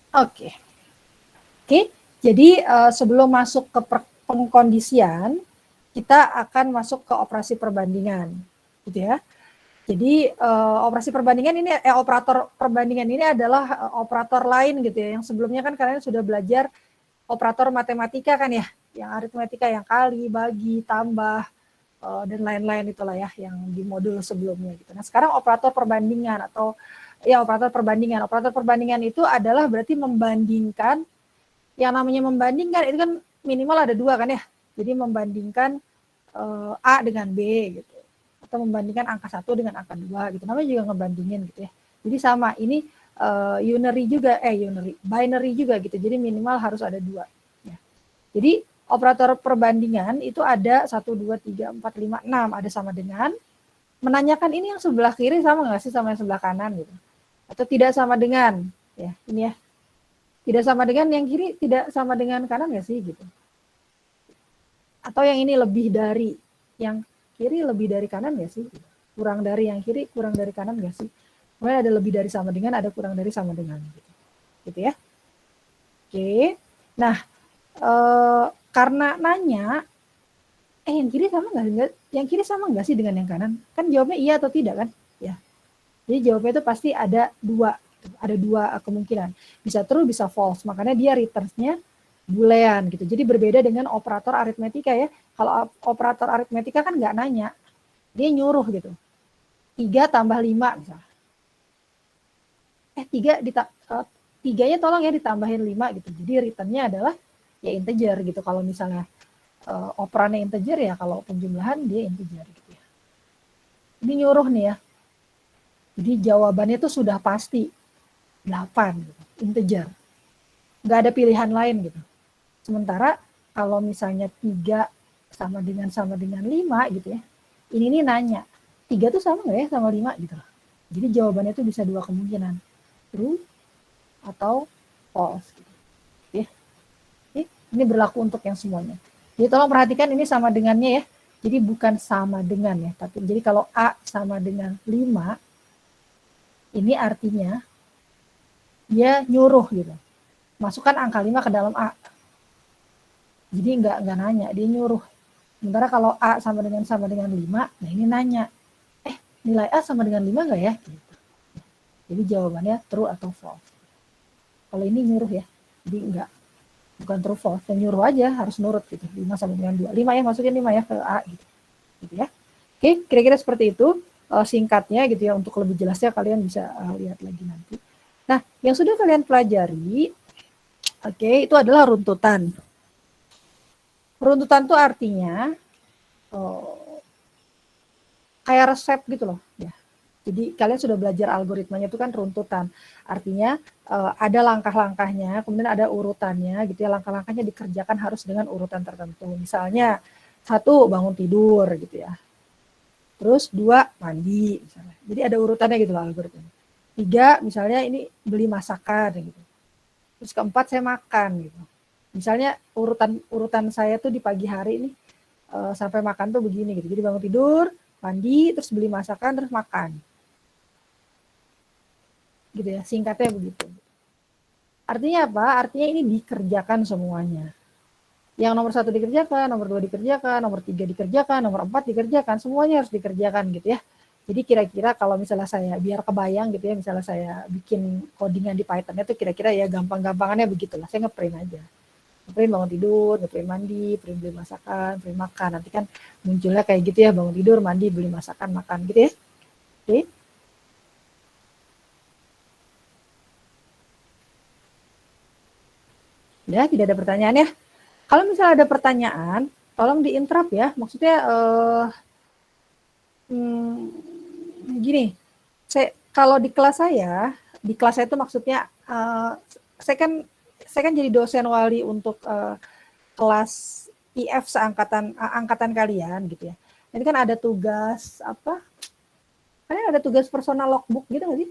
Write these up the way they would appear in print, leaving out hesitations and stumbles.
Oke. Oke, jadi sebelum masuk ke pengkondisian, kita akan masuk ke operasi perbandingan, gitu ya. Jadi operasi perbandingan ini, operator perbandingan ini adalah operator lain gitu ya. Yang sebelumnya kan kalian sudah belajar operator matematika kan ya, yang aritmetika, yang kali, bagi, tambah, dan lain-lain itulah ya, yang di modul sebelumnya gitu. Nah sekarang operator perbandingan atau ya operator perbandingan. Operator perbandingan itu adalah berarti membandingkan. Yang namanya membandingkan itu kan minimal ada dua kan ya. Jadi membandingkan A dengan B gitu. Atau membandingkan angka 1 dengan angka 2 gitu. Namanya juga ngebandingin gitu ya. Jadi sama, ini unary juga, binary juga gitu. Jadi minimal harus ada dua. Ya. Jadi operator perbandingan itu ada 1, 2, 3, 4, 5, 6. Ada sama dengan. Menanyakan ini yang sebelah kiri sama nggak sih sama yang sebelah kanan gitu. Atau tidak sama dengan. Ya, ini ya. Tidak sama dengan yang kiri, tidak sama dengan kanan nggak sih gitu. Atau yang ini lebih dari yang kiri, lebih dari kanan nggak sih? Kurang dari yang kiri, kurang dari kanan nggak sih? Kemudian ada lebih dari sama dengan, ada kurang dari sama dengan gitu ya. Oke. Nah, karena nanya, yang kiri sama nggak? Yang kiri sama nggak sih dengan yang kanan? Kan jawabnya iya atau tidak kan? Ya. Jadi jawabnya itu pasti ada dua kemungkinan. Bisa true, bisa false. Makanya dia returns-nya boolean gitu. Jadi berbeda dengan operator aritmetika ya. Kalau operator aritmetika kan nggak nanya, dia nyuruh gitu. 3 tambah 5 misalnya. 3-nya tolong ya ditambahin 5 gitu. Jadi return-nya adalah ya integer gitu. Kalau misalnya operannya integer ya, kalau penjumlahan dia integer gitu ya. Ini nyuruh nih ya. Jadi jawabannya itu sudah pasti 8 gitu, integer. Nggak ada pilihan lain gitu. Sementara kalau misalnya 3 sama dengan 5 gitu ya. Ini nanya, 3 tuh sama nggak ya sama 5 gitu. Jadi jawabannya itu bisa dua kemungkinan. True atau false. Gitu. Ya. Ini berlaku untuk yang semuanya. Jadi tolong perhatikan ini sama dengannya ya. Jadi bukan sama dengan ya. Tapi jadi kalau A sama dengan 5, ini artinya dia nyuruh gitu. Masukkan angka 5 ke dalam A. Jadi nggak nanya, dia nyuruh. Sementara kalau A sama dengan 5, nah ini nanya, nilai A sama dengan 5 nggak ya? Gitu. Jadi jawabannya true atau false. Kalau ini nyuruh ya, jadi enggak, bukan true false, dan nyuruh aja, harus nurut gitu, 5 sama dengan 2. 5 ya, masukin 5 ya ke A gitu. Gitu ya. Oke, kira-kira seperti itu singkatnya gitu ya, untuk lebih jelasnya kalian bisa lihat lagi nanti. Nah, yang sudah kalian pelajari, itu adalah runtutan. Runtutan itu artinya kayak resep gitu loh ya. Jadi kalian sudah belajar algoritmanya itu kan runtutan. Artinya ada langkah-langkahnya, kemudian ada urutannya gitu ya. Langkah-langkahnya dikerjakan harus dengan urutan tertentu. Misalnya 1 bangun tidur gitu ya. Terus 2 mandi misalnya. Jadi ada urutannya gitu loh algoritmanya. 3 misalnya ini beli masakan gitu. Terus keempat saya makan gitu. Misalnya urutan saya tuh di pagi hari ini sampai makan tuh begini gitu. Jadi bangun tidur, mandi, terus beli masakan, terus makan. Gitu ya, singkatnya begitu. Artinya apa? Artinya ini dikerjakan semuanya. Yang nomor 1 dikerjakan, nomor 2 dikerjakan, nomor 3 dikerjakan, nomor 4 dikerjakan, semuanya harus dikerjakan gitu ya. Jadi kira-kira kalau misalnya saya, biar kebayang gitu ya, misalnya saya bikin codingan di Python itu kira-kira ya gampang-gampangannya begitulah. Saya ngeprint aja. Ngeprint bangun tidur, ngeprint mandi, print beli masakan, print makan. Nanti kan munculnya kayak gitu ya, bangun tidur, mandi, beli masakan, makan gitu ya. Oke. Ya, tidak ada pertanyaan ya. Kalau misalnya ada pertanyaan, tolong di-interrupt ya. Maksudnya gini, kalau di kelas saya itu maksudnya saya kan jadi dosen wali untuk kelas IF angkatan kalian gitu ya. Ini kan ada tugas apa? Kalian ada tugas personal logbook gitu nggak sih?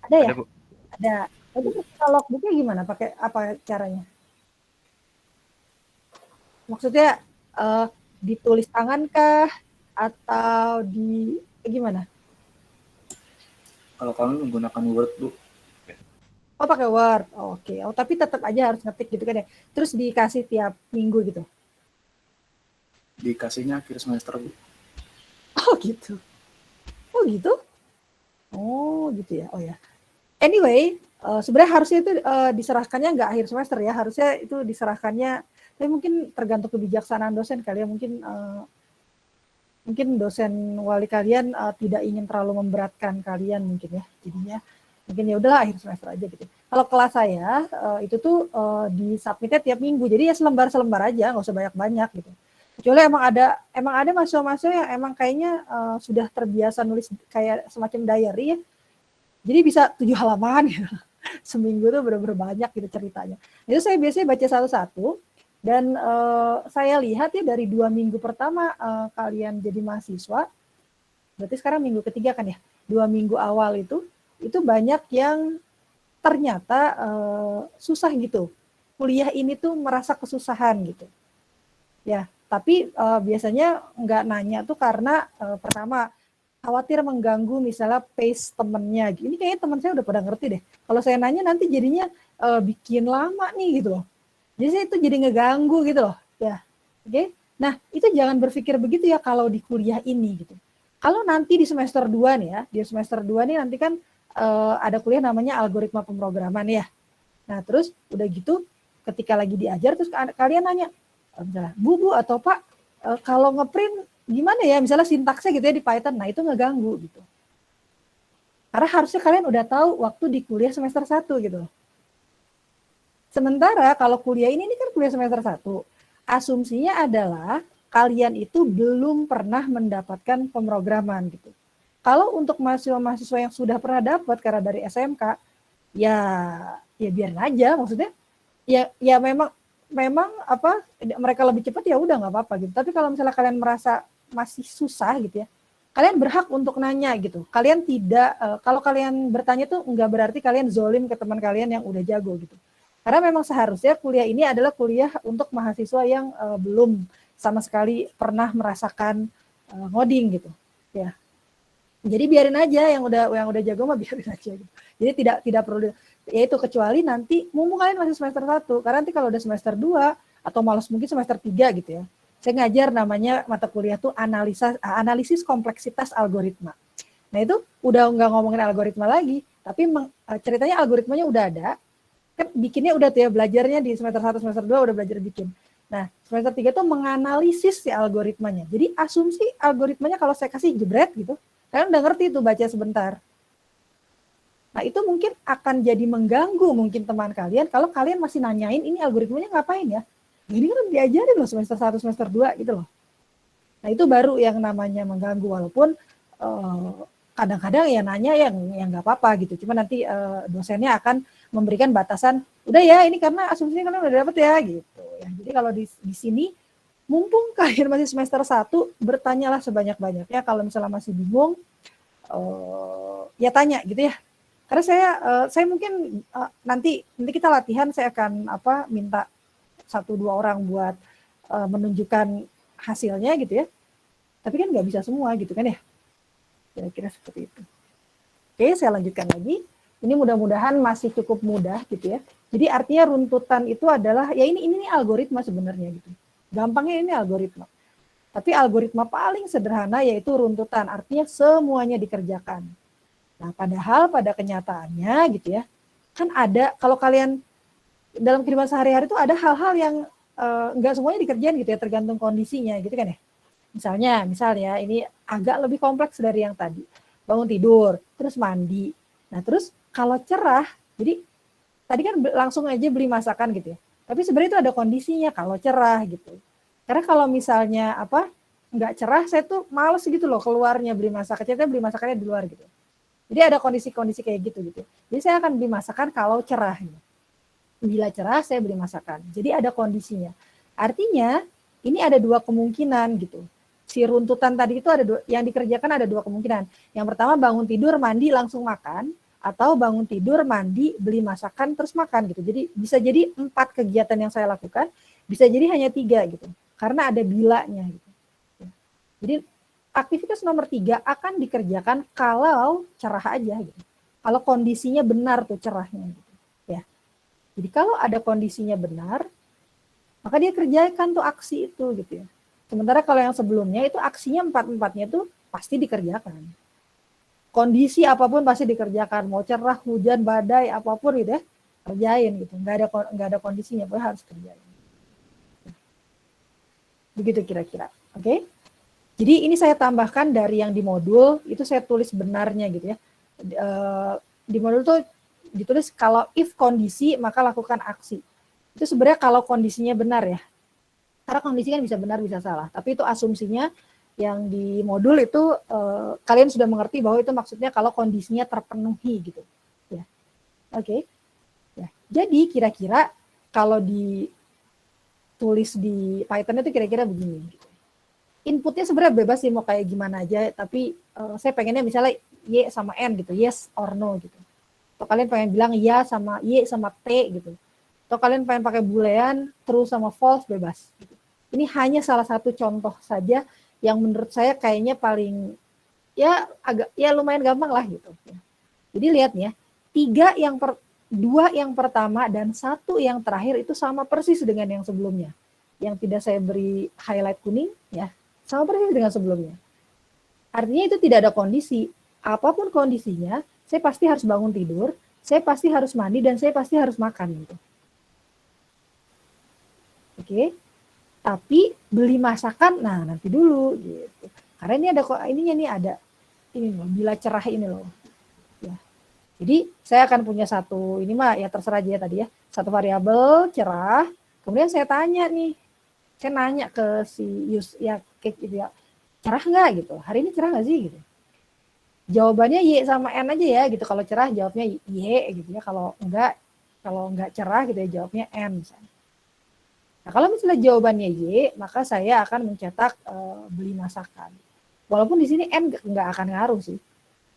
Ada ya? Ada, Bu. Ada. Itu personal logbooknya gimana? Pakai apa caranya? Maksudnya ditulis tangan kah atau di gimana? Kalau kami menggunakan Word, Bu. Oh pakai Word, oke. Oh tapi tetap aja harus ngetik gitu kan ya. Terus dikasih tiap minggu gitu. Dikasihnya akhir semester, Bu. Oh gitu. Oh gitu. Oh gitu ya. Oh ya. Anyway, sebenarnya harusnya itu diserahkannya nggak akhir semester ya. Harusnya itu diserahkannya. Tapi mungkin tergantung kebijaksanaan dosen kali ya. Mungkin dosen wali kalian tidak ingin terlalu memberatkan kalian mungkin ya. Jadinya mungkin ya udahlah akhir semester aja gitu. Kalau kelas saya itu tuh disubmitnya tiap minggu. Jadi ya selembar-selembar aja, nggak usah banyak-banyak gitu. Kecuali emang ada mahasiswa-mahasiswa yang emang kayaknya sudah terbiasa nulis kayak semacam diary ya. Jadi bisa 7 halaman gitu. Seminggu tuh bener-bener banyak gitu ceritanya. Itu saya biasanya baca satu-satu. Dan saya lihat ya dari 2 minggu pertama kalian jadi mahasiswa, berarti sekarang minggu ketiga kan ya, 2 minggu awal itu banyak yang ternyata susah gitu. Kuliah ini tuh merasa kesusahan gitu. Ya, tapi biasanya nggak nanya tuh karena pertama khawatir mengganggu misalnya pace temennya. Ini kayaknya teman saya udah pada ngerti deh. Kalau saya nanya nanti jadinya bikin lama nih gitu loh. Jadi saya itu jadi ngeganggu gitu loh. Ya, oke. Nah itu jangan berpikir begitu ya kalau di kuliah ini gitu. Kalau nanti di semester 2 nih ya, di semester 2 nih nanti kan ada kuliah namanya algoritma pemrograman ya. Nah terus udah gitu ketika lagi diajar terus kalian nanya, misalnya, Bu atau Pak, kalau ngeprint gimana ya misalnya sintaksnya gitu ya di Python, nah itu ngeganggu gitu. Karena harusnya kalian udah tahu waktu di kuliah semester 1 gitu. Sementara kalau kuliah ini kan kuliah semester 1, asumsinya adalah kalian itu belum pernah mendapatkan pemrograman gitu. Kalau untuk mahasiswa-mahasiswa yang sudah pernah dapat karena dari SMK, ya biarin aja maksudnya. Ya memang apa mereka lebih cepat ya udah nggak apa-apa gitu. Tapi kalau misalnya kalian merasa masih susah gitu ya, kalian berhak untuk nanya gitu. Kalian tidak kalau kalian bertanya tuh nggak berarti kalian zolim ke teman kalian yang udah jago gitu. Karena memang seharusnya kuliah ini adalah kuliah untuk mahasiswa yang belum sama sekali pernah merasakan ngoding gitu. Ya. Jadi biarin aja yang udah jago mah biarin aja gitu. Jadi tidak perlu yaitu kecuali nanti mumpung kalian masih semester 1, karena nanti kalau udah semester 2 atau malas mungkin semester 3 gitu ya. Saya ngajar namanya mata kuliah tuh analisis kompleksitas algoritma. Nah itu udah nggak ngomongin algoritma lagi, tapi ceritanya algoritmanya udah ada, kan bikinnya udah tuh ya, belajarnya di semester 1, semester 2 udah belajar bikin. Nah, semester 3 tuh menganalisis si algoritmanya. Jadi asumsi algoritmanya kalau saya kasih jebret gitu, kalian udah ngerti tuh baca sebentar. Nah, itu mungkin akan jadi mengganggu mungkin teman kalian kalau kalian masih nanyain ini algoritmanya ngapain ya. Nah, ini kan diajarin loh semester 1, semester 2 gitu loh. Nah, itu baru yang namanya mengganggu walaupun kadang-kadang ya nanya yang nggak apa-apa gitu. Cuma nanti dosennya akan memberikan batasan, udah ya ini karena asumsinya kalian udah dapet ya gitu. Ya, jadi kalau di sini mumpung kalian masih semester 1, bertanyalah sebanyak-banyaknya. Kalau misalnya masih bingung, ya tanya gitu ya. Karena saya mungkin nanti kita latihan, saya akan minta 1-2 orang buat menunjukkan hasilnya gitu ya. Tapi kan nggak bisa semua gitu kan ya. Kira-kira seperti itu. Oke, saya lanjutkan lagi. Ini mudah-mudahan masih cukup mudah gitu ya. Jadi artinya runtutan itu adalah ya ini algoritma sebenarnya gitu. Gampangnya ini algoritma. Tapi algoritma paling sederhana yaitu runtutan. Artinya semuanya dikerjakan. Nah, padahal pada kenyataannya gitu ya. Kan ada kalau kalian dalam kehidupan sehari-hari itu ada hal-hal yang enggak semuanya dikerjain gitu ya, tergantung kondisinya gitu kan ya. Misalnya ini agak lebih kompleks dari yang tadi. Bangun tidur, terus mandi. Nah, terus kalau cerah, jadi tadi kan langsung aja beli masakan gitu ya. Tapi sebenarnya itu ada kondisinya kalau cerah gitu. Karena kalau misalnya nggak cerah, saya tuh males gitu loh keluarnya beli masakan. Saya beli masakannya di luar gitu. Jadi ada kondisi-kondisi kayak gitu. Jadi saya akan beli masakan kalau cerah. Gitu. Bila cerah saya beli masakan. Jadi ada kondisinya. Artinya ini ada 2 kemungkinan gitu. Si runtutan tadi itu yang dikerjakan ada 2 kemungkinan. Yang pertama bangun tidur, mandi, langsung makan. Atau bangun tidur, mandi, beli masakan, terus makan gitu. Jadi bisa jadi 4 kegiatan yang saya lakukan, bisa jadi hanya 3 gitu. Karena ada bilanya gitu. Jadi aktivitas nomor 3 akan dikerjakan kalau cerah aja gitu. Kalau kondisinya benar tuh cerahnya gitu. Jadi kalau ada kondisinya benar, maka dia kerjakan tuh aksi itu gitu ya. Sementara kalau yang sebelumnya itu aksinya empat-empatnya tuh pasti dikerjakan. Kondisi apapun pasti dikerjakan, mau cerah, hujan, badai, apapun gitu ya, kerjain gitu. Nggak ada kondisinya, pokoknya harus kerjain. Begitu kira-kira, oke? Jadi ini saya tambahkan dari yang di modul, itu saya tulis benarnya gitu ya. Di modul tuh ditulis kalau if kondisi maka lakukan aksi. Itu sebenarnya kalau kondisinya benar ya. Karena kondisi kan bisa benar bisa salah, tapi itu asumsinya yang di modul itu kalian sudah mengerti bahwa itu maksudnya kalau kondisinya terpenuhi gitu. Ya. Oke. Ya. Jadi kira-kira kalau ditulis di Python itu kira-kira begini gitu. Inputnya sebenarnya bebas sih mau kayak gimana aja, tapi saya pengennya misalnya Y sama N gitu, yes or no gitu. Atau kalian pengen bilang ya sama Y sama T gitu. Atau kalian pengen pakai boolean, true sama false, bebas. Gitu. Ini hanya salah satu contoh saja yang menurut saya kayaknya paling ya agak ya lumayan gampang lah gitu. Jadi lihat nih ya, 2 yang pertama dan 1 yang terakhir itu sama persis dengan yang sebelumnya. Yang tidak saya beri highlight kuning ya, sama persis dengan sebelumnya. Artinya itu tidak ada kondisi. Apapun kondisinya, saya pasti harus bangun tidur, saya pasti harus mandi, dan saya pasti harus makan gitu. Oke, tapi beli masakan, nah nanti dulu gitu. Karena ini ada kok ininya nih ada ini loh, bila cerah ini loh. Ya. Jadi saya akan punya satu ini mah ya terserah aja ya tadi ya, satu variabel cerah. Kemudian saya tanya nih, saya nanya ke si ya kayak gitu ya, cerah nggak gitu? Hari ini cerah nggak sih gitu? Jawabannya Y sama N aja ya gitu. Kalau cerah jawabnya Y gitu ya. Kalau enggak cerah gitu ya jawabnya N misalnya. Nah, kalau misalnya jawabannya Y, maka saya akan mencetak beli masakan. Walaupun di sini N nggak akan ngaruh sih.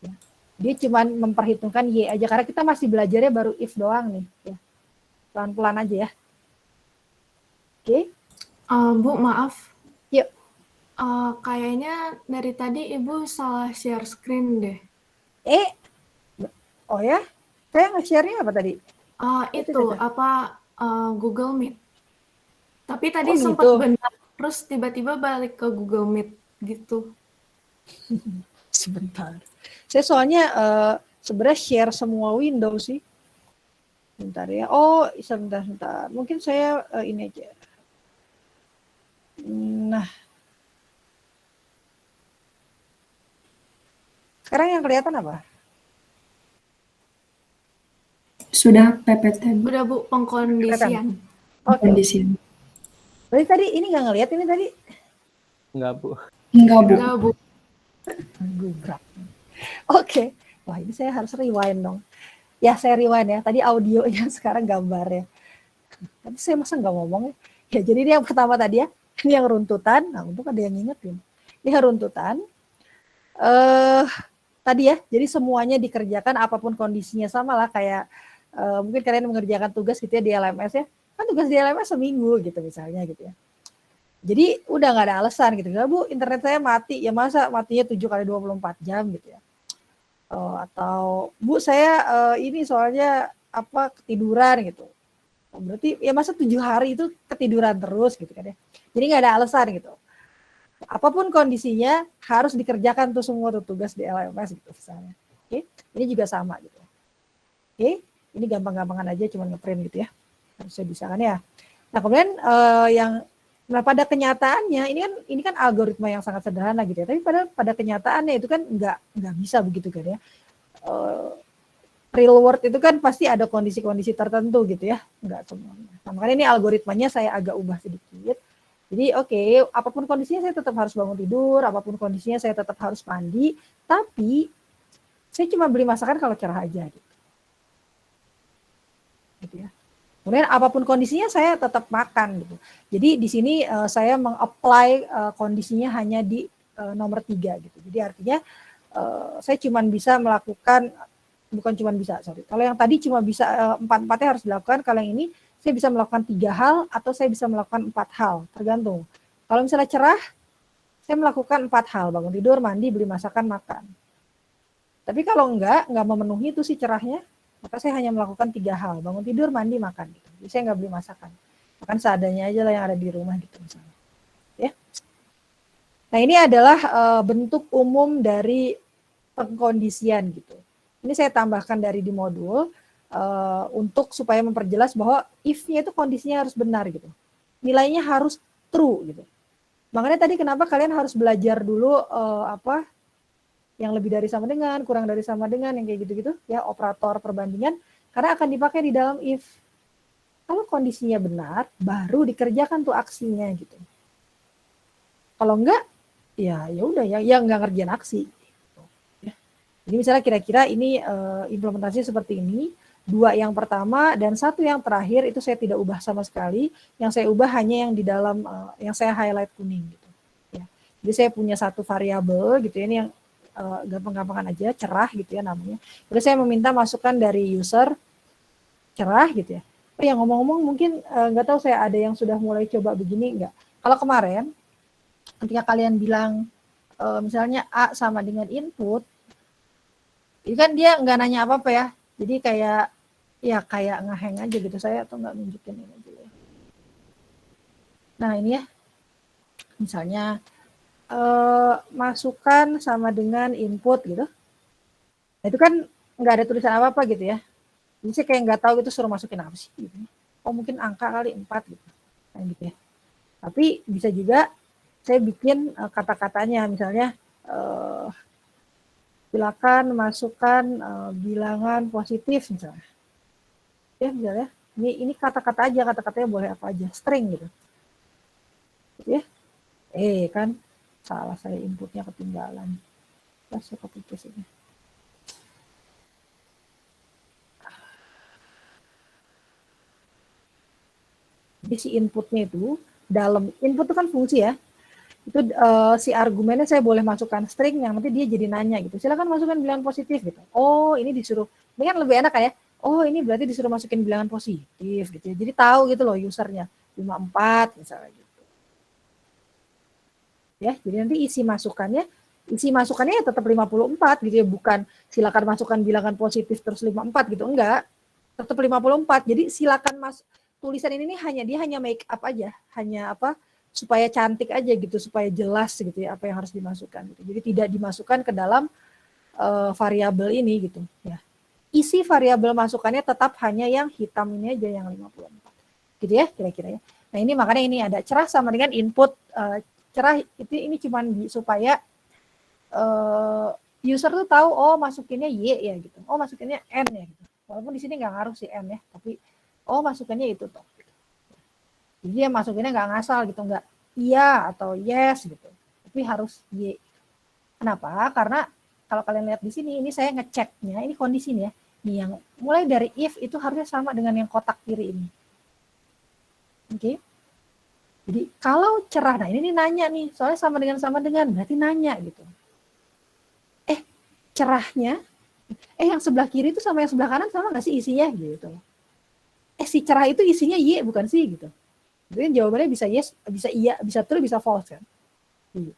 Ya. Dia cuma memperhitungkan Y aja karena kita masih belajarnya baru if doang nih. Ya. Pelan-pelan aja ya. Oke. Bu, maaf. Yuk. Kayaknya dari tadi Ibu salah share screen deh. Oh ya? Saya nge-share-nya apa tadi? Itu apa Google Meet. Tapi tadi Oh sempat gitu. benar, terus tiba-tiba balik ke Google Meet gitu. Sebentar. Saya soalnya sebenarnya share semua Windows sih. Bentar ya. Oh, sebentar. Mungkin saya ini aja. Nah. Sekarang yang kelihatan apa? Sudah PPT. Udah Bu, pengkondisian. Oke. Pengkondisian. Berarti tadi ini nggak ngelihat ini tadi? Enggak, Bu. Enggak, Bu. Gubrak. Oke. Wah, ini saya harus rewind dong. Ya, saya rewind ya. Tadi audionya, sekarang gambarnya. Tapi saya masa nggak ngomong ya. Ya, jadi ini yang pertama tadi ya. Ini yang runtutan. Nah, untuk ada yang ngingetin. Ini yang runtutan. Tadi ya, jadi semuanya dikerjakan apapun kondisinya sama lah. Kayak mungkin kalian mengerjakan tugas gitu ya di LMS ya. Kan tugas di LMS seminggu gitu misalnya gitu ya. Jadi udah nggak ada alasan gitu. Nggak, Bu, internet saya mati. Ya masa matinya 7 kali 24 jam gitu ya. Atau Bu, saya ini soalnya apa ketiduran gitu. Berarti ya masa 7 hari itu ketiduran terus gitu kan ya. Jadi nggak ada alasan gitu. Apapun kondisinya harus dikerjakan tuh semua tuh tugas di LMS gitu misalnya. Oke, ini juga sama gitu. Oke, ini gampang-gampangan aja cuma ngeprint gitu ya. Harusnya bisa kan ya. Nah, kemudian nah pada kenyataannya ini kan algoritma yang sangat sederhana gitu ya. Tapi pada kenyataannya itu kan nggak bisa begitu kan ya. Real world itu kan pasti ada kondisi-kondisi tertentu gitu ya. Nggak semuanya. Nah, makanya ini algoritmanya saya agak ubah sedikit. Jadi oke, apapun kondisinya saya tetap harus bangun tidur, apapun kondisinya saya tetap harus mandi, tapi saya cuma beli masakan kalau cerah aja gitu. Gitu ya. Kemudian apapun kondisinya saya tetap makan gitu. Jadi di sini saya meng-apply kondisinya hanya di nomor 3 gitu. Jadi artinya saya cuma bisa melakukan kalau yang tadi cuma bisa 4-4-nya harus dilakukan, kalau yang ini saya bisa melakukan 3 hal atau saya bisa melakukan 4 hal, tergantung. Kalau misalnya cerah, saya melakukan 4 hal, bangun tidur, mandi, beli masakan, makan. Tapi kalau enggak memenuhi itu sih cerahnya, maka saya hanya melakukan 3 hal, bangun tidur, mandi, makan gitu. Jadi saya nggak beli masakan. Makan seadanya aja lah yang ada di rumah gitu misalnya. Ya. Nah, ini adalah bentuk umum dari pengkondisian gitu. Ini saya tambahkan dari di modul untuk supaya memperjelas bahwa if-nya itu kondisinya harus benar gitu. Nilainya harus true gitu. Makanya tadi kenapa kalian harus belajar dulu yang lebih dari sama dengan, kurang dari sama dengan, yang kayak gitu-gitu ya, operator perbandingan, karena akan dipakai di dalam if. Kalau kondisinya benar, baru dikerjakan tuh aksinya gitu. Kalau enggak, ya udah ya enggak ngerjain aksi. Jadi misalnya kira-kira ini implementasi seperti ini, 2 yang pertama dan 1 yang terakhir itu saya tidak ubah sama sekali. Yang saya ubah hanya yang di dalam yang saya highlight kuning gitu. Ya. Jadi saya punya 1 variabel gitu ya, ini yang gampang-gampangan aja, cerah gitu ya namanya. Terus saya meminta masukan dari user cerah gitu ya. Oh ya, ngomong-ngomong mungkin nggak tahu saya ada yang sudah mulai coba begini nggak. Kalau kemarin ketika kalian bilang misalnya A sama dengan input, ini kan dia nggak nanya apa-apa ya. Jadi kayak ngehang aja gitu, saya atau nggak nunjukin ini aja ya. Nah ini ya, misalnya masukan sama dengan input gitu. Nah, itu kan nggak ada tulisan apa-apa gitu ya. Jadi saya kayak nggak tahu itu suruh masukin apa sih gitu. Oh mungkin angka kali 4 gitu. Nah, gitu ya. Tapi bisa juga saya bikin kata-katanya, misalnya silakan masukkan bilangan positif misalnya. Ya misalnya, ini kata-kata aja, kata-katanya boleh apa aja, string gitu. Ya, kan salah saya inputnya ketinggalan. Terus saya copy paste ini. Jadi si inputnya itu, dalam input itu kan fungsi ya, itu si argumennya saya boleh masukkan string yang nanti dia jadi nanya gitu. Silakan masukkan bilangan positif gitu. Oh ini disuruh, ini kan lebih enak ya. Oh ini berarti disuruh masukin bilangan positif gitu ya. Jadi tahu gitu loh usernya 54 misalnya gitu. Ya, jadi nanti isi masukannya ya tetap 54 gitu ya, bukan silakan masukkan bilangan positif terus 54 gitu, enggak. Tetap 54. Jadi silakan tulisan ini nih dia hanya make up aja, hanya supaya cantik aja gitu, supaya jelas gitu ya apa yang harus dimasukkan gitu. Jadi tidak dimasukkan ke dalam variabel ini gitu ya. Isi variabel masukannya tetap hanya yang hitam ini aja, yang 54. Gitu ya kira-kira ya. Nah, ini makanya ini ada cerah sama dengan input cerah itu, ini cuman supaya user tuh tahu oh masukinnya Y ya gitu. Oh masukinnya N ya gitu. Walaupun di sini nggak ngaruh sih N ya, tapi oh masukannya itu toh. Jadi dia masukinnya nggak ngasal gitu, nggak iya atau yes gitu, tapi harus Y. Kenapa? Karena kalau kalian lihat di sini, ini saya ngeceknya, ini kondisi nih ya. Nih yang mulai dari if itu harusnya sama dengan yang kotak kiri ini. Oke. Jadi kalau cerah, nah ini nanya nih, soalnya sama dengan berarti nanya gitu. Cerahnya, yang sebelah kiri itu sama yang sebelah kanan sama nggak sih isinya gitu. Si cerah itu isinya Y bukan sih gitu. Jadi jawabannya bisa yes, bisa iya, bisa true, bisa false kan. Gitu.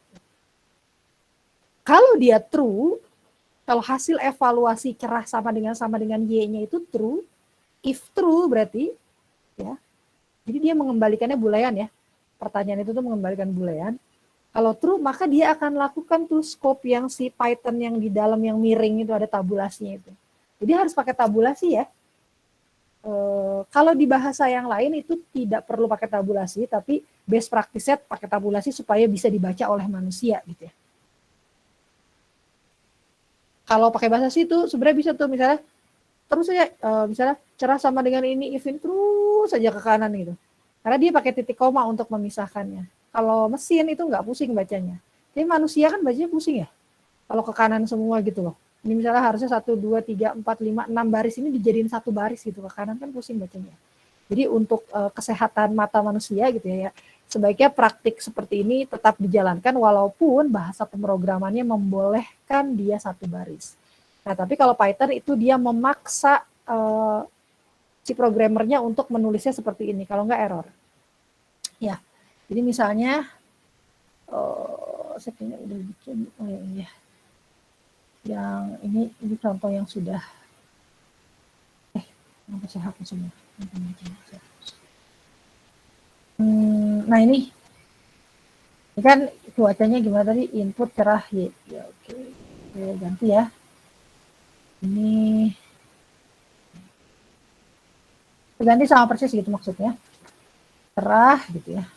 Kalau dia true, kalau hasil evaluasi cerah sama dengan Y-nya itu true, if true berarti ya. Jadi dia mengembalikannya boolean ya. Pertanyaan itu tuh mengembalikan boolean. Kalau true, maka dia akan lakukan tuh scope yang si Python yang di dalam yang miring itu ada tabulasinya itu. Jadi harus pakai tabulasi ya. Kalau di bahasa yang lain itu tidak perlu pakai tabulasi, tapi best practice set pakai tabulasi supaya bisa dibaca oleh manusia gitu ya. Kalau pakai bahasa situ sebenarnya bisa tuh misalnya terus saja misalnya cerah sama dengan ini if terus saja ke kanan gitu. Karena dia pakai titik koma untuk memisahkannya. Kalau mesin itu nggak pusing bacanya. Tapi manusia kan bacanya pusing ya. Kalau ke kanan semua gitu loh. Ini misalnya harusnya 1, 2, 3, 4, 5, 6 baris ini dijadiin 1 baris gitu. Ke kanan kan pusing bacanya. Jadi untuk kesehatan mata manusia gitu ya, sebaiknya praktik seperti ini tetap dijalankan walaupun bahasa pemrogramannya membolehkan dia 1 baris. Nah tapi kalau Python itu dia memaksa si programmernya untuk menulisnya seperti ini, kalau nggak error. Ya, jadi misalnya, saya kayaknya udah bikin, oh ya, yang ini contoh yang sudah Apa saya hapus semua? Nah ini kan cuacanya gimana tadi? Input cerah ya. Ya oke. Saya ganti ya. Ini ganti sama persis gitu maksudnya. Cerah gitu ya.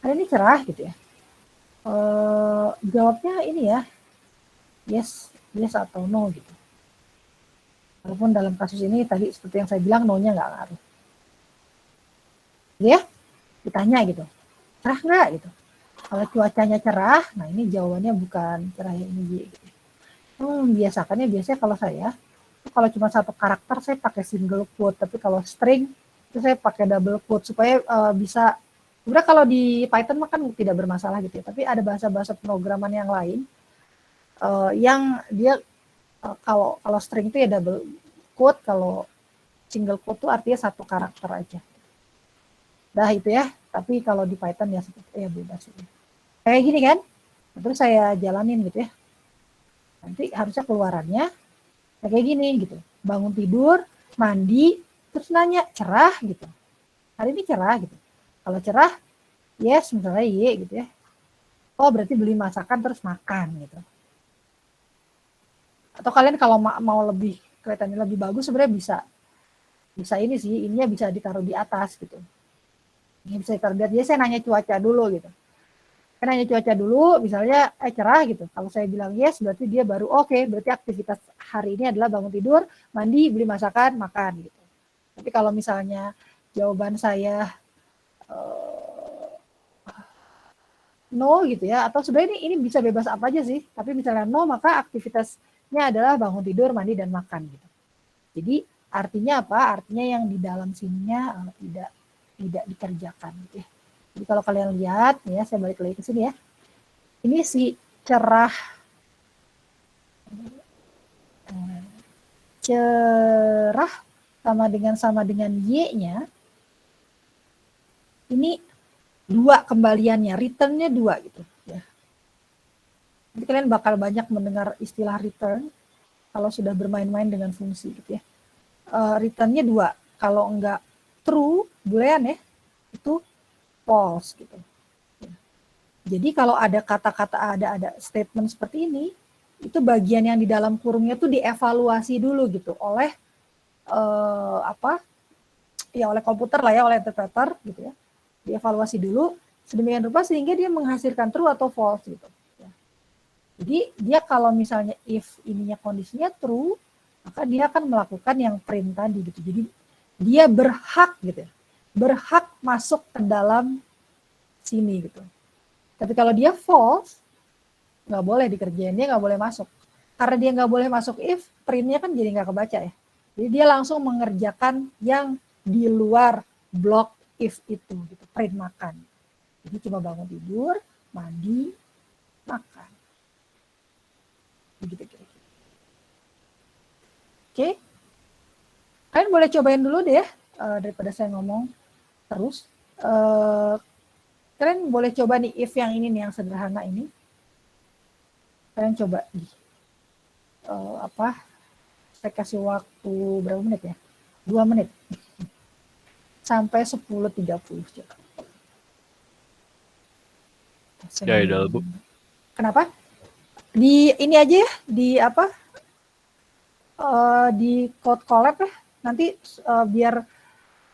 Hari ini cerah gitu ya. Jawabnya ini ya. Yes atau no gitu. Walaupun dalam kasus ini tadi seperti yang saya bilang no-nya nggak ngaruh. Ya, ditanya gitu. Cerah nggak gitu. Kalau cuacanya cerah, nah ini jawabannya bukan cerah yang ini. Gitu. Biasanya kalau saya, kalau cuma satu karakter saya pakai single quote, tapi kalau string itu saya pakai double quote supaya bisa. Sebenarnya kalau di Python mah kan tidak bermasalah gitu ya, tapi ada bahasa-bahasa pemrograman yang lain yang dia kalau string itu ya double quote, kalau single quote itu artinya satu karakter aja. Nah itu ya, tapi kalau di Python ya bebas. Kayak gini kan, terus saya jalanin gitu ya. Nanti harusnya keluarannya kayak gini gitu. Bangun tidur, mandi, terus nanya cerah gitu. Hari ini cerah gitu. Kalau cerah, yes misalnya ye gitu ya. Oh berarti beli masakan terus makan gitu. Atau kalian kalau mau lebih kelihatannya lebih bagus sebenarnya bisa ini sih, ininya bisa ditaruh di atas gitu. Ini bisa ditaruh di atas. Jadi saya nanya cuaca dulu gitu. Saya nanya cuaca dulu, misalnya cerah gitu. Kalau saya bilang yes, berarti dia baru oke. Berarti aktivitas hari ini adalah bangun tidur, mandi, beli masakan, makan gitu. Tapi kalau misalnya jawaban saya no gitu ya, atau sebenarnya ini bisa bebas apa aja sih. Tapi misalnya no, maka aktivitasnya adalah bangun tidur, mandi, dan makan gitu. Jadi artinya apa? Artinya yang di dalam sininya tidak dikerjakan gitu ya. Jadi kalau kalian lihat ya, saya balik lagi ke sini ya. Ini si cerah sama dengan y-nya ini 2 kembaliannya, return-nya 2 gitu ya. Jadi kalian bakal banyak mendengar istilah return kalau sudah bermain-main dengan fungsi gitu ya. Return-nya 2. Kalau enggak true, boolean ya, itu false gitu. Jadi kalau ada kata-kata, ada statement seperti ini, itu bagian yang di dalam kurungnya tuh dievaluasi dulu gitu oleh oleh komputer lah ya, oleh interpreter gitu ya. Dievaluasi dulu sedemikian rupa sehingga dia menghasilkan true atau false gitu. Jadi dia kalau misalnya if ininya kondisinya true, maka dia akan melakukan yang print tadi gitu. Jadi dia berhak gitu ya, berhak masuk ke dalam sini gitu. Tapi kalau dia false, nggak boleh dikerjain, dia nggak boleh masuk. Karena dia nggak boleh masuk if, printnya kan jadi nggak kebaca ya. Jadi dia langsung mengerjakan yang di luar blok if itu, gitu, print makan. Jadi cuma bangun tidur, mandi, makan. Begitu kira-kira. Oke, kalian boleh cobain dulu deh ya, daripada saya ngomong terus. Kalian boleh coba nih if yang ini nih, yang sederhana ini. Kalian coba saya kasih waktu berapa menit ya? 2 menit. Sampai 10.30 coba. Ya, udah, Bu. Kenapa? Di ini aja ya, di di code collab ya. Nanti biar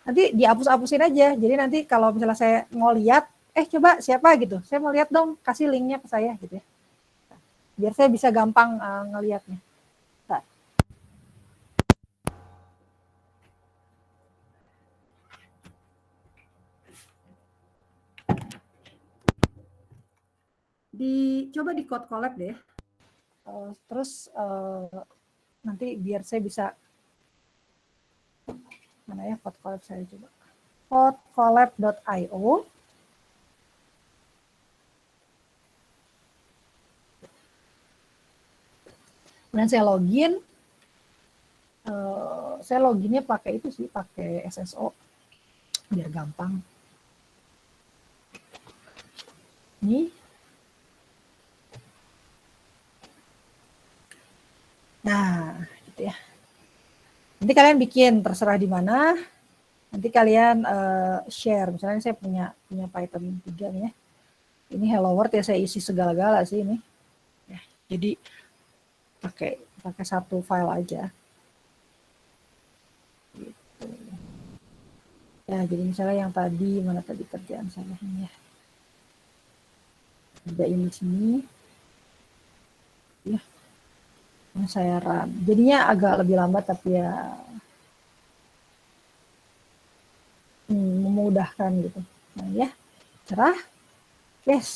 nanti dihapus-hapusin aja. Jadi nanti kalau misalnya saya mau lihat, coba siapa gitu, saya mau lihat dong, kasih linknya ke saya gitu ya. Biar saya bisa gampang ngelihatnya. Nah. Coba di code collab deh. Terus nanti biar saya bisa, mana ya code collab saya coba. codecollab.io. Kemudian saya login. Saya loginnya pakai itu sih, pakai SSO biar gampang. Ini. Nah, gitu ya. Nanti kalian bikin terserah di mana. Nanti kalian share. Misalnya saya punya Python 3 nih ya. Ini hello world ya, saya isi segala-gala sih ini. Ya, jadi pakai satu file aja. Gitu. Ya, jadi misalnya yang tadi, mana tadi kerjaan saya ini ya. Ada ini sini. Ya. Yang saya run. Jadinya agak lebih lambat tapi ya memudahkan gitu. Nah ya, cerah. Yes.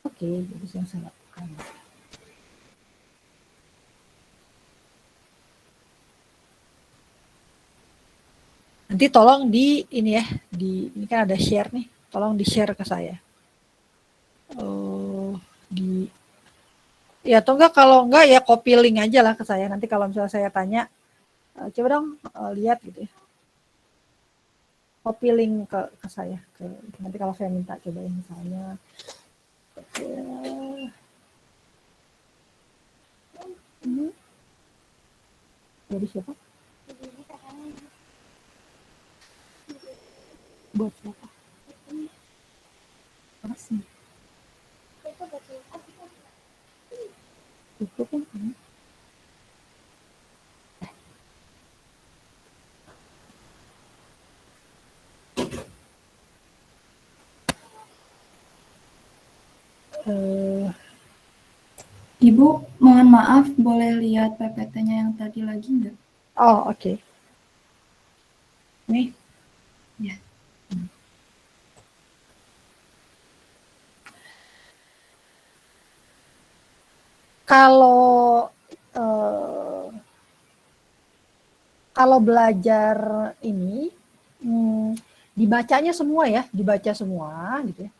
Oke, jadi yang saya lakukan. Nanti tolong di ini ya, ini kan ada share nih, tolong di share ke saya. Ya atau enggak, kalau enggak ya copy link aja lah ke saya. Nanti kalau misalnya saya tanya, coba dong lihat gitu ya. Copy link ke saya. Nanti kalau saya minta cobain misalnya. Ini dari siapa? Buat siapa? Masih. Itu kan ini. Ibu, mohon maaf, boleh lihat PPT-nya yang tadi lagi nggak? Oh, oke. Nih. Ya. Kalau belajar ini dibacanya semua ya, dibaca semua gitu ya.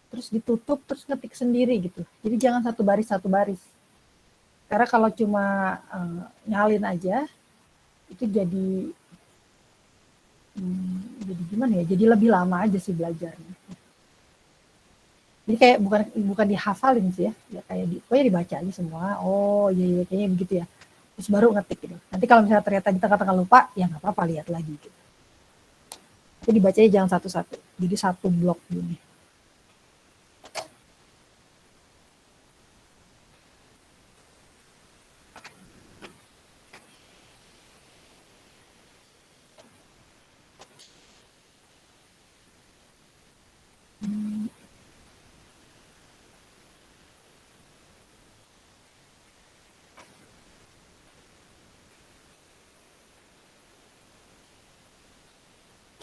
Terus ditutup, terus ngetik sendiri gitu. Jadi jangan satu baris. Karena kalau cuma nyalin aja, itu jadi gimana ya? Jadi lebih lama aja sih belajarnya. Jadi kayak bukan dihafalin sih ya, kayak pokoknya dibaca aja semua. Oh iya kayaknya begitu ya. Terus baru ngetik gitu. Nanti kalau misalnya ternyata di tengah-tengah lupa, ya nggak apa-apa, lihat lagi gitu. Tapi dibacanya jangan satu-satu. Jadi satu blok gini.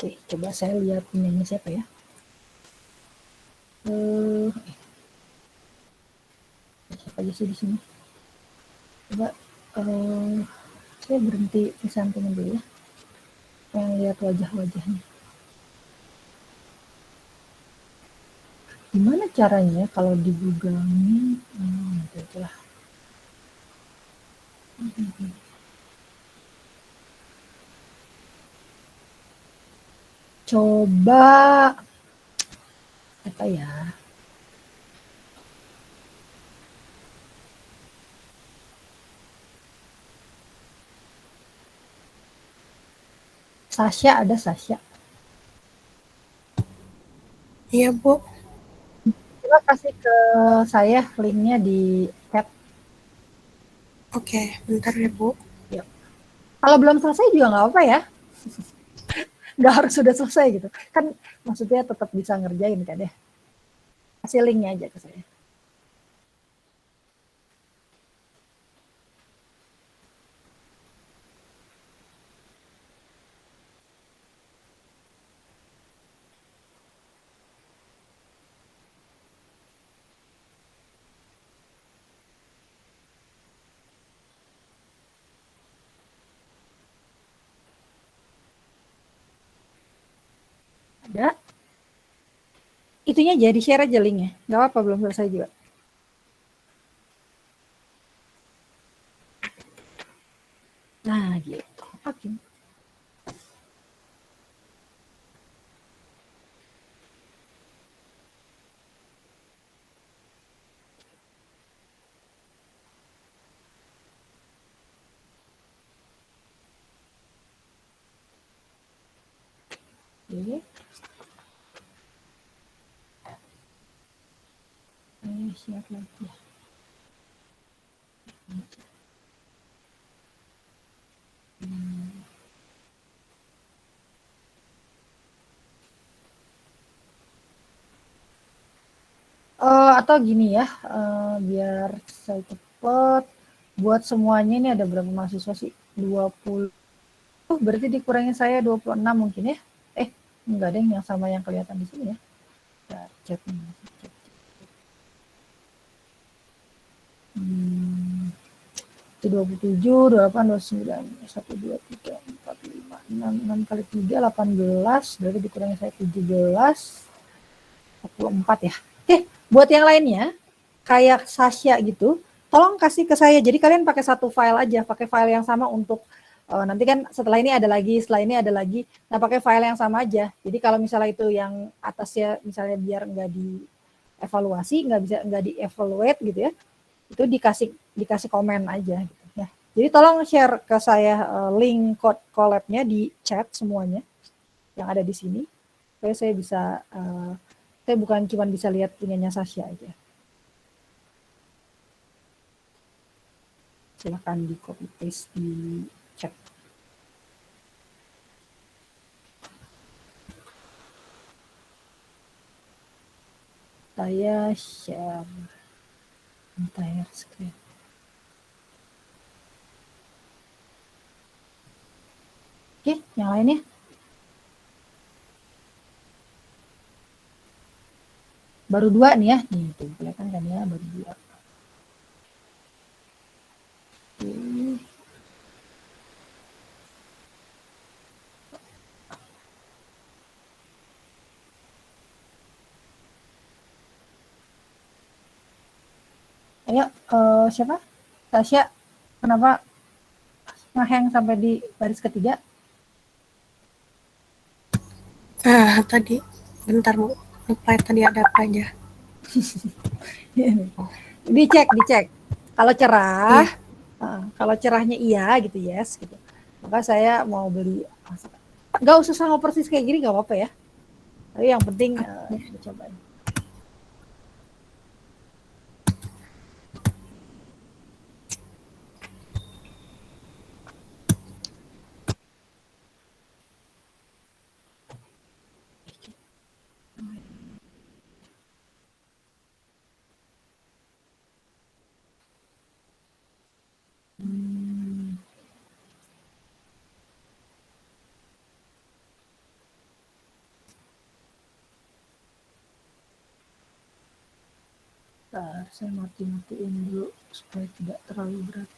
Oke, coba saya lihat punyanya siapa ya. Siapa aja sih di sini? Coba saya berhenti di samping dulu ya. Yang lihat wajah-wajahnya. Gimana caranya kalau di Google Meet? Itulah. Coba apa ya? Sasha, ada Sasha. Iya, Bu. Coba kasih ke saya linknya di chat. Oke, bentar ya, Bu. Yuk. Kalau belum selesai juga nggak apa-apa ya. Nggak harus sudah selesai gitu. Kan maksudnya tetap bisa ngerjain kan ya. Kasih linknya aja ke saya. Ada. Itunya jadi share aja linknya. Nggak apa-apa, belum selesai juga. Nah gitu. Oke. Oke. Share lagi. Atau gini ya, biar saya cepet, buat semuanya ini ada berapa mahasiswa sih? 20, berarti dikurangin saya 26 mungkin ya? Enggak deh, yang sama yang kelihatan di sini ya. Chat. Itu 27, 28, 29, 1, 2, 3, 4, 5, 6 kali 3, 18, berarti dikurangi saya 17, 44 ya. Oke, buat yang lainnya, kayak Sasha gitu, tolong kasih ke saya. Jadi kalian pakai satu file aja, pakai file yang sama untuk nanti kan setelah ini ada lagi, setelah ini ada lagi. Nah, pakai file yang sama aja. Jadi kalau misalnya itu yang atasnya misalnya biar nggak dievaluasi, nggak dievaluate gitu ya, itu dikasih komen aja gitu ya. Jadi tolong share ke saya link code collab-nya di chat semuanya yang ada di sini. Supaya saya bisa saya bukan cuma bisa lihat punyanya Sasha aja. Silakan di copy paste di chat. Saya share entire screen. Oke, yang lainnya? Baru 2 nih ya. Nih, tuh kelihatan kan ya, baru 2. Oke. Ayo, siapa? Tasya, kenapa ngehang sampai di baris ketiga? Tadi bentar Bu. Lupa tadi ada apa aja. Dicek. Kalau cerah, Iya. kalau cerahnya iya gitu, yes gitu. Maka saya mau beli. Gak usah sama persis kayak gini, gak apa-apa ya. Tapi yang penting dicobain. Bentar, saya mati-matiin dulu supaya tidak terlalu berat.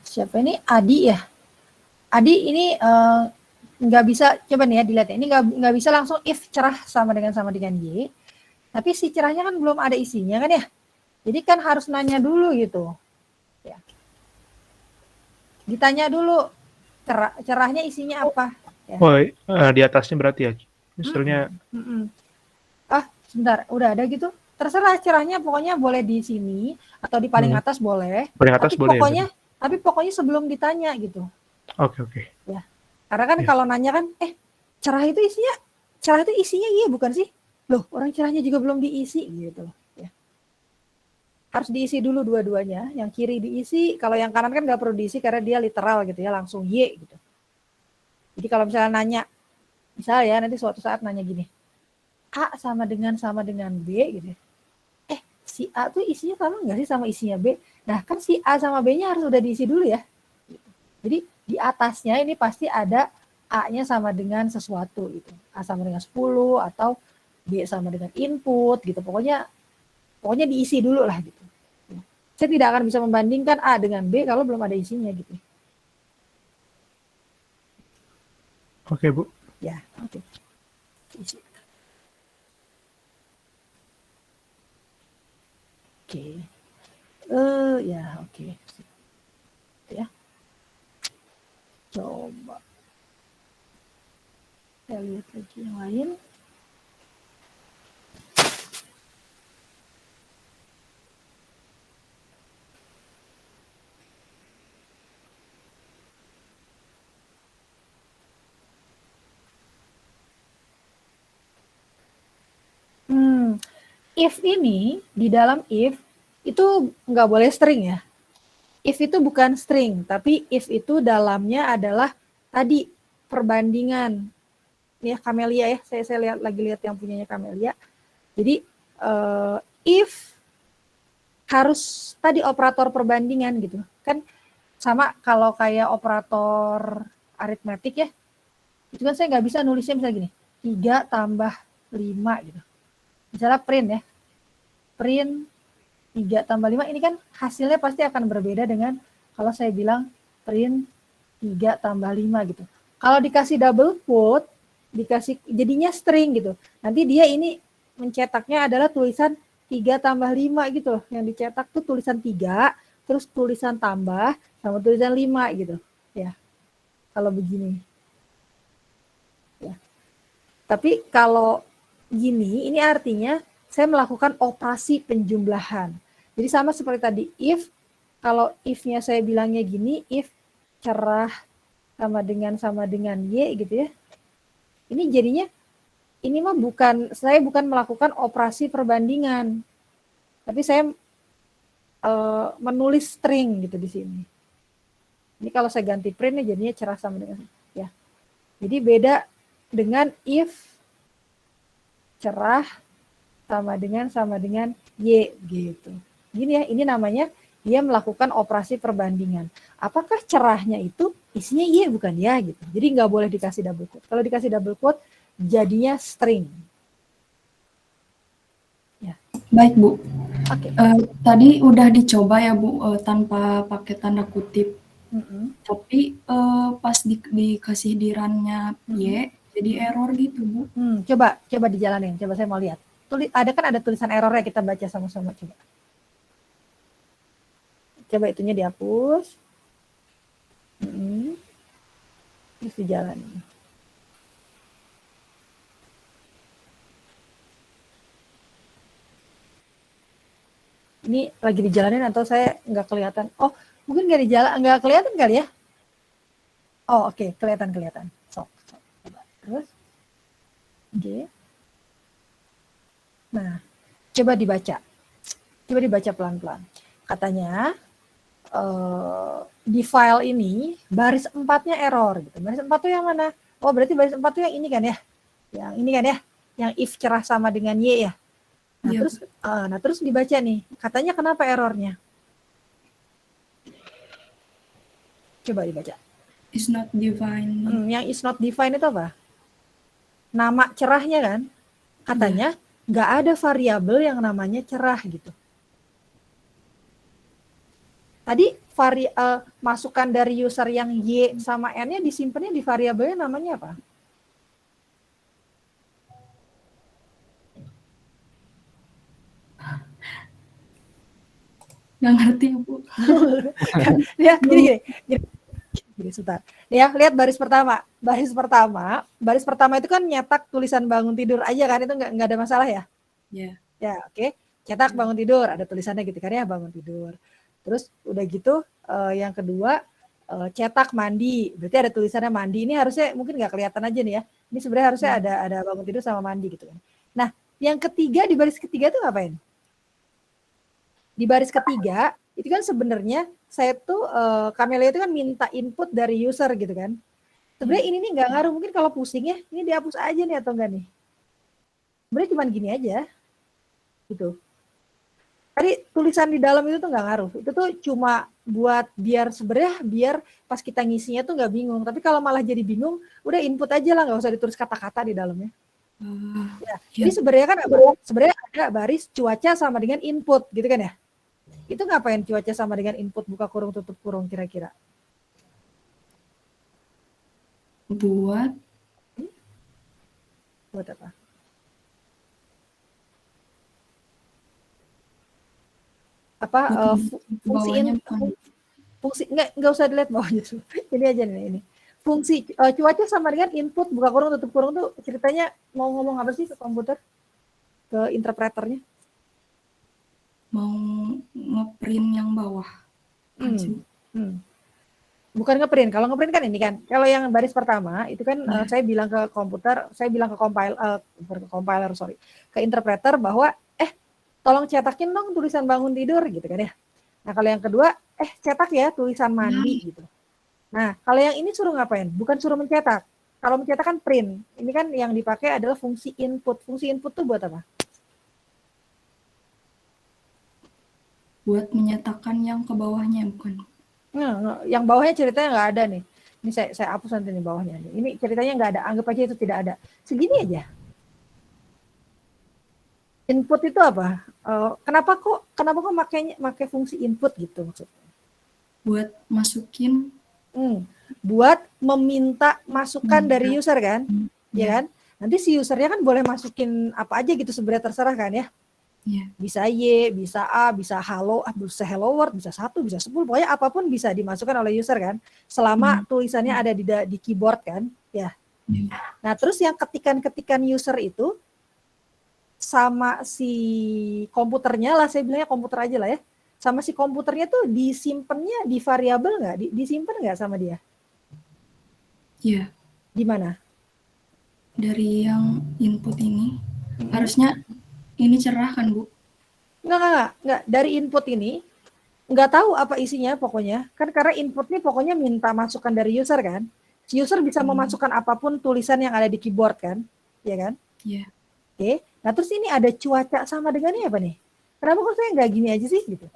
Siapa ini? Adi ya? Adi ini nggak bisa, coba nih ya dilihat ya. Ini nggak bisa langsung if cerah sama dengan Y. Tapi si cerahnya kan belum ada isinya kan ya. Jadi kan harus nanya dulu gitu. Ya. Ditanya dulu cerahnya isinya apa. Ya. Oh, di atasnya berarti ya. Misalnya Sebentar, udah ada gitu. Terserah cerahnya, pokoknya boleh di sini atau di paling atas boleh. paling atas Tapi boleh ya. pokoknya sebelum ditanya gitu. Oke. Ya. Karena kan kalau nanya kan, cerah itu isinya iya bukan sih? Loh, orang cerahnya juga belum diisi gitu. Ya. Harus diisi dulu dua-duanya. Yang kiri diisi, kalau yang kanan kan nggak perlu diisi karena dia literal gitu ya, langsung Y gitu. Jadi kalau misalnya nanya, misalnya ya nanti suatu saat nanya gini, A sama dengan B gitu. Si A tuh isinya sama nggak sih sama isinya B? Nah kan si A sama B-nya harus udah diisi dulu ya. Jadi di atasnya ini pasti ada A-nya sama dengan sesuatu gitu. A sama dengan 10 atau B sama dengan input gitu. Pokoknya diisi dulu lah gitu. Saya tidak akan bisa membandingkan A dengan B kalau belum ada isinya gitu. Oke, Bu. Ya, oke. Isi. Oke. Ya, oke. Ya. Coba. Saya lihat lagi yang lain. if ini, di dalam if, itu nggak boleh string ya. If itu bukan string, tapi if itu dalamnya adalah tadi perbandingan. Ini ya Camelia ya, saya lihat yang punyanya Camelia. Jadi if harus tadi operator perbandingan gitu. Kan sama kalau kayak operator aritmetik ya. Itu kan saya nggak bisa nulisnya misalnya gini, 3 tambah 5 gitu. Misalnya print ya. Print 3 tambah 5 ini kan hasilnya pasti akan berbeda dengan kalau saya bilang print 3 tambah 5 gitu. Kalau dikasih double quote, dikasih jadinya string gitu. Nanti dia ini mencetaknya adalah tulisan 3 tambah 5 gitu loh. Yang dicetak tuh tulisan 3, terus tulisan tambah, sama tulisan 5 gitu. Ya, kalau begini. Ya. Tapi kalau gini, ini artinya saya melakukan operasi penjumlahan. Jadi sama seperti tadi, if, kalau if-nya saya bilangnya gini, if cerah sama dengan Y gitu ya. Ini jadinya, ini mah saya bukan melakukan operasi perbandingan. Tapi saya menulis string gitu di sini. Ini kalau saya ganti print jadinya cerah sama dengan ya. Jadi beda dengan if cerah sama dengan Y gitu. Gini ya, ini namanya dia melakukan operasi perbandingan. Apakah cerahnya itu isinya Y bukan ya gitu. Jadi nggak boleh dikasih double quote. Kalau dikasih double quote jadinya string. Ya. Baik, Bu. Oke. Tadi udah dicoba ya, Bu, tanpa pakai tanda kutip. Tapi pas dikasih di run-nya Y, jadi error gitu, Bu. Coba dijalanin. Coba saya mau lihat. Ada tulisan errornya, kita baca sama-sama coba. Coba itunya dihapus. Terus dijalanin. Ini lagi dijalanin atau saya nggak kelihatan? Oh, mungkin nggak kelihatan kali ya? Oh, oke, kelihatan. Sok. Coba. Terus. Oke. Nah, coba dibaca pelan-pelan. Katanya di file ini baris 4-nya error gitu. Baris 4 itu yang mana? Oh, berarti baris 4 itu yang ini kan ya? Yang ini kan ya? Yang if cerah sama dengan Y ya. Nah, Ya. terus dibaca nih. Katanya kenapa errornya? Coba dibaca. Is not defined. Yang is not defined itu apa? Nama cerahnya kan? Katanya nggak ada variabel yang namanya cerah gitu. Tadi masukan dari user yang Y sama N-nya disimpannya di variabelnya namanya apa? Nggak ngerti, Bu. Ya, gini. Sebentar. Ya, lihat baris pertama. Baris pertama itu kan nyetak tulisan bangun tidur aja kan, itu nggak ada masalah ya? Ya. Ya, oke. Cetak bangun tidur, ada tulisannya gitu kan ya, bangun tidur. Terus udah gitu yang kedua cetak mandi, berarti ada tulisannya mandi. Ini harusnya mungkin nggak kelihatan aja nih ya. Ini sebenarnya harusnya ada bangun tidur sama mandi gitu kan. Nah, yang ketiga di baris ketiga tuh ngapain? Di baris ketiga itu kan sebenarnya saya tuh Camelia itu kan minta input dari user gitu kan. Sebenarnya ini nih nggak ngaruh, mungkin kalau pusing ya ini dihapus aja nih atau enggak nih. Sebenarnya cuma gini aja gitu. Tadi tulisan di dalam itu tuh nggak ngaruh, itu tuh cuma buat biar pas kita ngisinya tuh nggak bingung. Tapi kalau malah jadi bingung, udah input aja lah, nggak usah ditulis kata-kata di dalamnya. Jadi sebenarnya kan ada baris cuaca sama dengan input gitu kan ya. Itu ngapain cuaca sama dengan input buka kurung tutup kurung kira-kira? Buat apa? Fungsi nggak usah dilihat bawahnya. Jadi aja nih ini. Fungsi cuaca sama dengan input buka kurung tutup kurung tuh ceritanya mau ngomong apa sih ke komputer? Ke interpreternya? mau ngeprint yang bawah. Bukan ngeprint. Kalau ngeprint kan ini kan. Kalau yang baris pertama itu kan saya bilang ke komputer, saya bilang ke ke interpreter bahwa tolong cetakin dong tulisan bangun tidur gitu kan ya. Nah kalau yang kedua, cetak ya tulisan mandi gitu. Nah kalau yang ini suruh ngapain? Bukan suruh mencetak. Kalau mencetak kan print. Ini kan yang dipakai adalah fungsi input. Fungsi input tuh buat apa? Buat menyatakan yang ke bawahnya, bukan? Nah, yang bawahnya ceritanya nggak ada nih. Ini saya hapus nanti nih bawahnya. Ini ceritanya nggak ada. Anggap aja itu tidak ada. Segini aja. Input itu apa? Kenapa kok pakai fungsi input gitu maksudnya? Buat masukin. Buat meminta masukan dari user kan, ya kan? Nanti si usernya kan boleh masukin apa aja gitu sebenarnya terserah kan ya. Bisa Y, bisa A, bisa bisa hello world, bisa 1, bisa 10, pokoknya apapun bisa dimasukkan oleh user kan, selama tulisannya ada di keyboard kan, ya. Nah terus yang ketikan user itu sama si komputernya lah, saya bilangnya komputer aja lah ya, sama si komputernya tuh disimpannya di variabel nggak? Disimpan nggak sama dia? Iya. Di mana? Dari yang input ini, harusnya ini cerah kan, Bu? Enggak. Dari input ini, nggak tahu apa isinya pokoknya. Kan karena input ini pokoknya minta masukan dari user kan. Si user bisa memasukkan apapun tulisan yang ada di keyboard kan. Iya kan? Iya. Oke. Nah terus ini ada cuaca sama dengannya apa nih? Kenapa kok saya nggak gini aja sih gitu?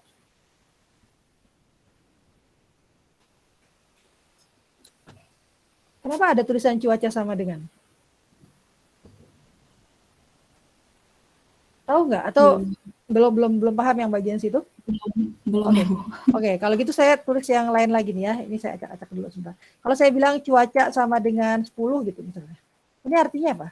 Kenapa ada tulisan cuaca sama dengan? Tahu nggak? Atau belum paham yang bagian situ? Belum. Oke, kalau gitu saya tulis yang lain lagi nih ya. Ini saya acak-acak dulu sebentar. Kalau saya bilang cuaca sama dengan 10 gitu misalnya. Ini artinya apa?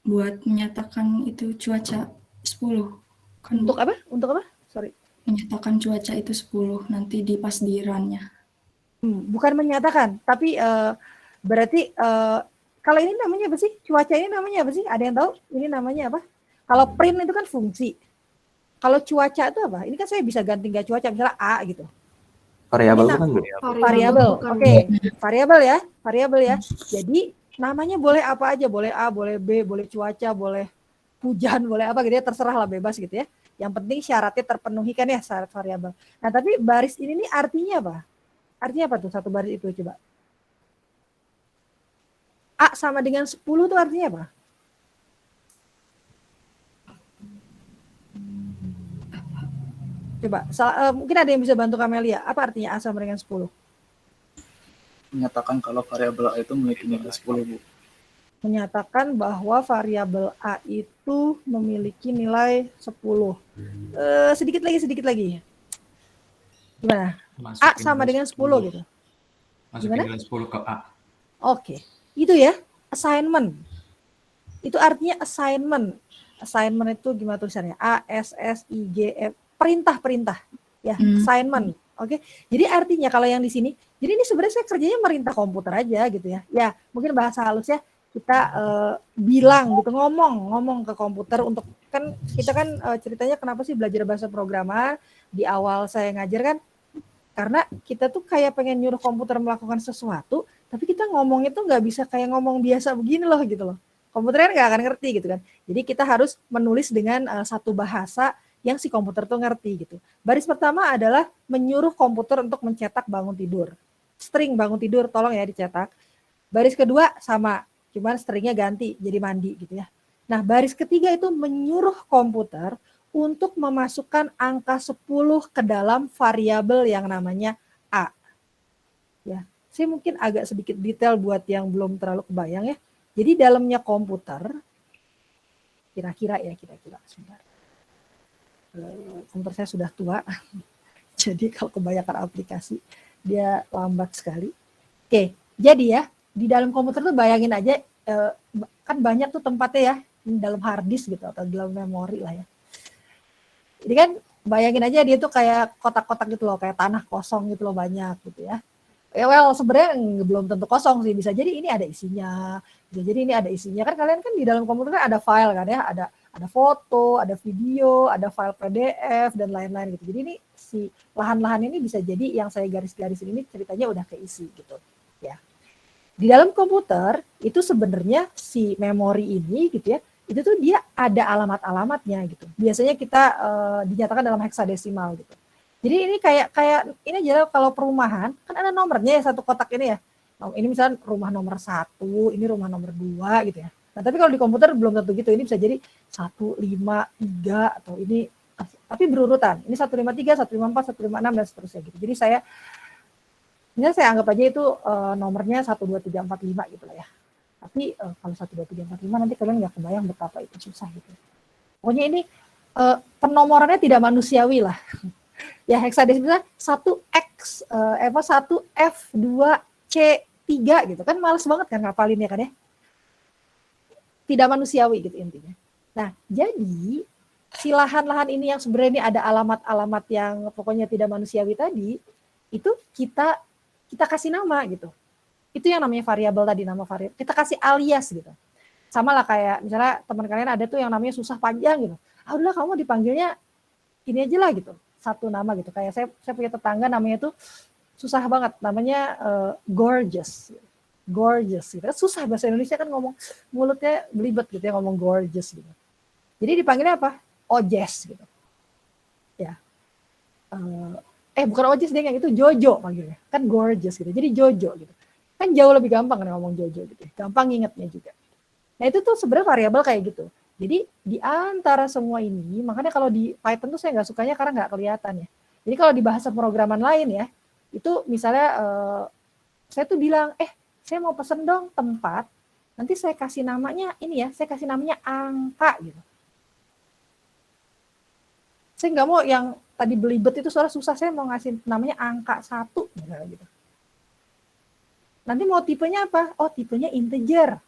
Buat menyatakan itu cuaca 10. Kan, Untuk apa? Untuk apa? Sorry. Menyatakan cuaca itu 10 nanti di pas di run-nya. Bukan menyatakan, tapi berarti kalau ini namanya apa sih? Cuaca ini namanya apa sih? Ada yang tahu? Ini namanya apa? Kalau print itu kan fungsi. Kalau cuaca itu apa? Ini kan saya bisa ganti nggak cuaca, misalnya A gitu. Variabel bukan, Bu? Variabel. Oke. Variabel ya. Jadi namanya boleh apa aja, boleh A, boleh B, boleh cuaca, boleh hujan, boleh apa gitu ya, terserah lah, bebas gitu ya. Yang penting syaratnya terpenuhi kan ya, syarat variabel. Nah, tapi baris ini nih artinya apa? Artinya apa tuh satu baris itu coba? A sama dengan 10 tuh artinya apa? Coba, mungkin ada yang bisa bantu Kamelia. Apa artinya A sama dengan 10? Menyatakan kalau variabel A itu memiliki nilai 10, Bu. Menyatakan bahwa variabel A itu memiliki nilai 10. Sedikit lagi. Gimana? A sama dengan 10 gitu. Masukin nilai 10 ke A. Oke. Itu ya, assignment. Itu artinya assignment. Assignment itu gimana tulisannya? A, S, S, I, G, F. Perintah. Ya, assignment. Oke. Jadi artinya kalau yang di sini, jadi ini sebenarnya saya kerjanya merintah komputer aja gitu ya. Ya, mungkin bahasa halusnya kita bilang gitu, ngomong ke komputer untuk, kan kita kan ceritanya kenapa sih belajar bahasa programan di awal saya ngajar kan, karena kita tuh kayak pengen nyuruh komputer melakukan sesuatu, tapi kita ngomongnya tuh nggak bisa kayak ngomong biasa begini loh gitu loh. Komputer kan nggak akan ngerti gitu kan. Jadi kita harus menulis dengan satu bahasa yang si komputer tuh ngerti gitu. Baris pertama adalah menyuruh komputer untuk mencetak bangun tidur. String bangun tidur tolong ya dicetak. Baris kedua sama, cuman stringnya ganti jadi mandi gitu ya. Nah, baris ketiga itu menyuruh komputer untuk memasukkan angka 10 ke dalam variabel yang namanya A. Ya, saya mungkin agak sedikit detail buat yang belum terlalu kebayang ya. Jadi dalamnya komputer, kira-kira sebentar. Komputer saya sudah tua, jadi kalau kebanyakan aplikasi dia lambat sekali. Oke, jadi ya di dalam komputer tuh bayangin aja, kan banyak tuh tempatnya ya, di dalam hard disk gitu atau dalam memori lah ya. Jadi kan bayangin aja dia tuh kayak kotak-kotak gitu loh, kayak tanah kosong gitu loh, banyak gitu ya. Well sebenarnya belum tentu kosong sih, bisa jadi ini ada isinya, bisa jadi ini ada isinya. Kan kalian kan di dalam komputer kan ada file kan ya, ada foto, ada video, ada file PDF dan lain-lain gitu. Jadi ini si lahan-lahan ini bisa jadi yang saya garis-garis ini ceritanya udah keisi gitu ya. di dalam komputer itu sebenarnya si memori ini gitu ya, itu tuh dia ada alamat-alamatnya gitu. Biasanya kita dinyatakan dalam heksadesimal gitu. Jadi ini kayak ini aja kalau perumahan kan ada nomornya ya satu kotak ini ya. Ini misalnya rumah nomor 1, ini rumah nomor 2 gitu ya. Nah, tapi kalau di komputer belum tentu gitu. Ini bisa jadi 1, 5, 3 atau ini tapi berurutan. Ini 153, 154, 156 dan seterusnya gitu. Jadi saya anggap aja itu nomornya 1, 2, 3, 4, 5 gitu lah ya. Tapi kalau 1, 2, 3, 4, 5 nanti kalian nggak kebayang betapa itu susah gitu. Pokoknya ini penomorannya tidak manusiawi lah. Ya heksadesimal 1X, 1F, 2C3 gitu kan males banget kan ngapalinnya kan ya. Tidak manusiawi gitu intinya. Nah jadi si lahan-lahan ini yang sebenarnya ini ada alamat-alamat yang pokoknya tidak manusiawi tadi, itu kita kasih nama gitu. Itu yang namanya variabel tadi, nama variabel. Kita kasih alias gitu. Sama lah kayak misalnya teman kalian ada tuh yang namanya susah panjang gitu. Ah udah kamu dipanggilnya ini aja lah gitu. Satu nama gitu. Kayak saya punya tetangga namanya tuh susah banget. Namanya gorgeous. Gorgeous gitu. Susah bahasa Indonesia kan ngomong mulutnya belibet gitu ya ngomong gorgeous gitu. Jadi dipanggilnya apa? Ojes gitu. Ya. Bukan Ojes dia yang itu Jojo panggilnya. Kan gorgeous gitu. Jadi Jojo gitu. Kan jauh lebih gampang kan ngomong Jojo gitu. Gampang ingetnya juga. Nah itu tuh sebenarnya variabel kayak gitu. Jadi di antara semua ini, makanya kalau di Python tuh saya nggak sukanya karena nggak kelihatan ya. Jadi kalau di bahasa pemrograman lain ya, itu misalnya saya tuh bilang, saya mau pesen dong tempat, nanti saya kasih namanya ini ya, saya kasih namanya angka gitu. Saya nggak mau yang tadi belibet itu soalnya susah, saya mau ngasih namanya angka 1 gitu. Nanti mau tipenya apa? Oh tipenya integer.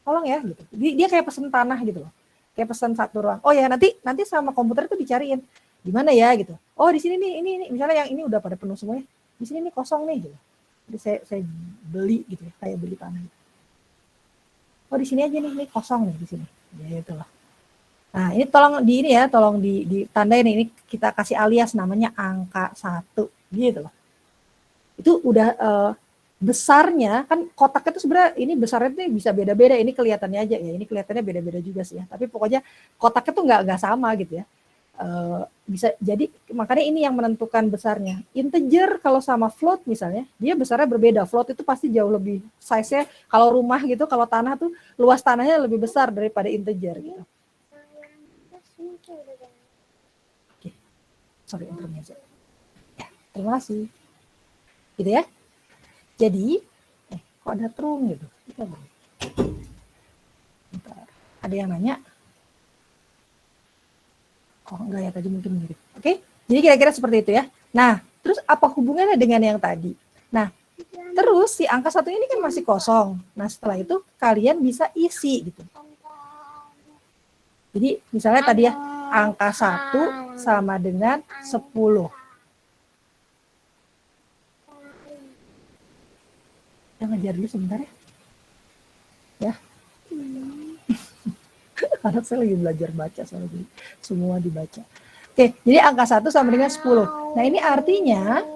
Tolong ya gitu. Dia kayak pesen tanah gitu loh. Kayak pesan satu ruang. Oh ya nanti sama komputer itu dicariin di mana ya gitu. Oh di sini nih ini misalnya yang ini udah pada penuh semuanya. Di sini nih kosong nih gitu. Jadi saya beli gitu ya, kayak beli tanah. Gitu. Oh di sini aja nih kosong nih di sini. Ya gitu loh. Nah ini tolong ditandain ini kita kasih alias namanya angka 1 gitu loh. Itu udah besarnya kan kotak itu sebenarnya ini besarnya itu bisa beda-beda, ini kelihatannya aja ya, ini kelihatannya beda-beda juga sih ya, tapi pokoknya kotaknya tuh nggak sama gitu ya, bisa jadi makanya ini yang menentukan besarnya. Integer kalau sama float misalnya dia besarnya berbeda, float itu pasti jauh lebih size-nya, kalau rumah gitu kalau tanah tuh luas tanahnya lebih besar daripada integer gitu. Oke. Sorry intermezzo ya, terima kasih gitu ya. Jadi, kok ada terung gitu? Bentar. Ada yang nanya? Oh enggak ya, tadi mungkin mirip. Oke, jadi kira-kira seperti itu ya. Nah, terus apa hubungannya dengan yang tadi? Nah, terus si angka 1 ini kan masih kosong. Nah, setelah itu kalian bisa isi gitu. Jadi, misalnya tadi ya, angka 1 sama dengan 10. Yang ngejar dulu sebentar ya. Ya. Karena saya lagi belajar baca soalnya semua dibaca. Oke, jadi angka 1 sama dengan 10. Nah, ini artinya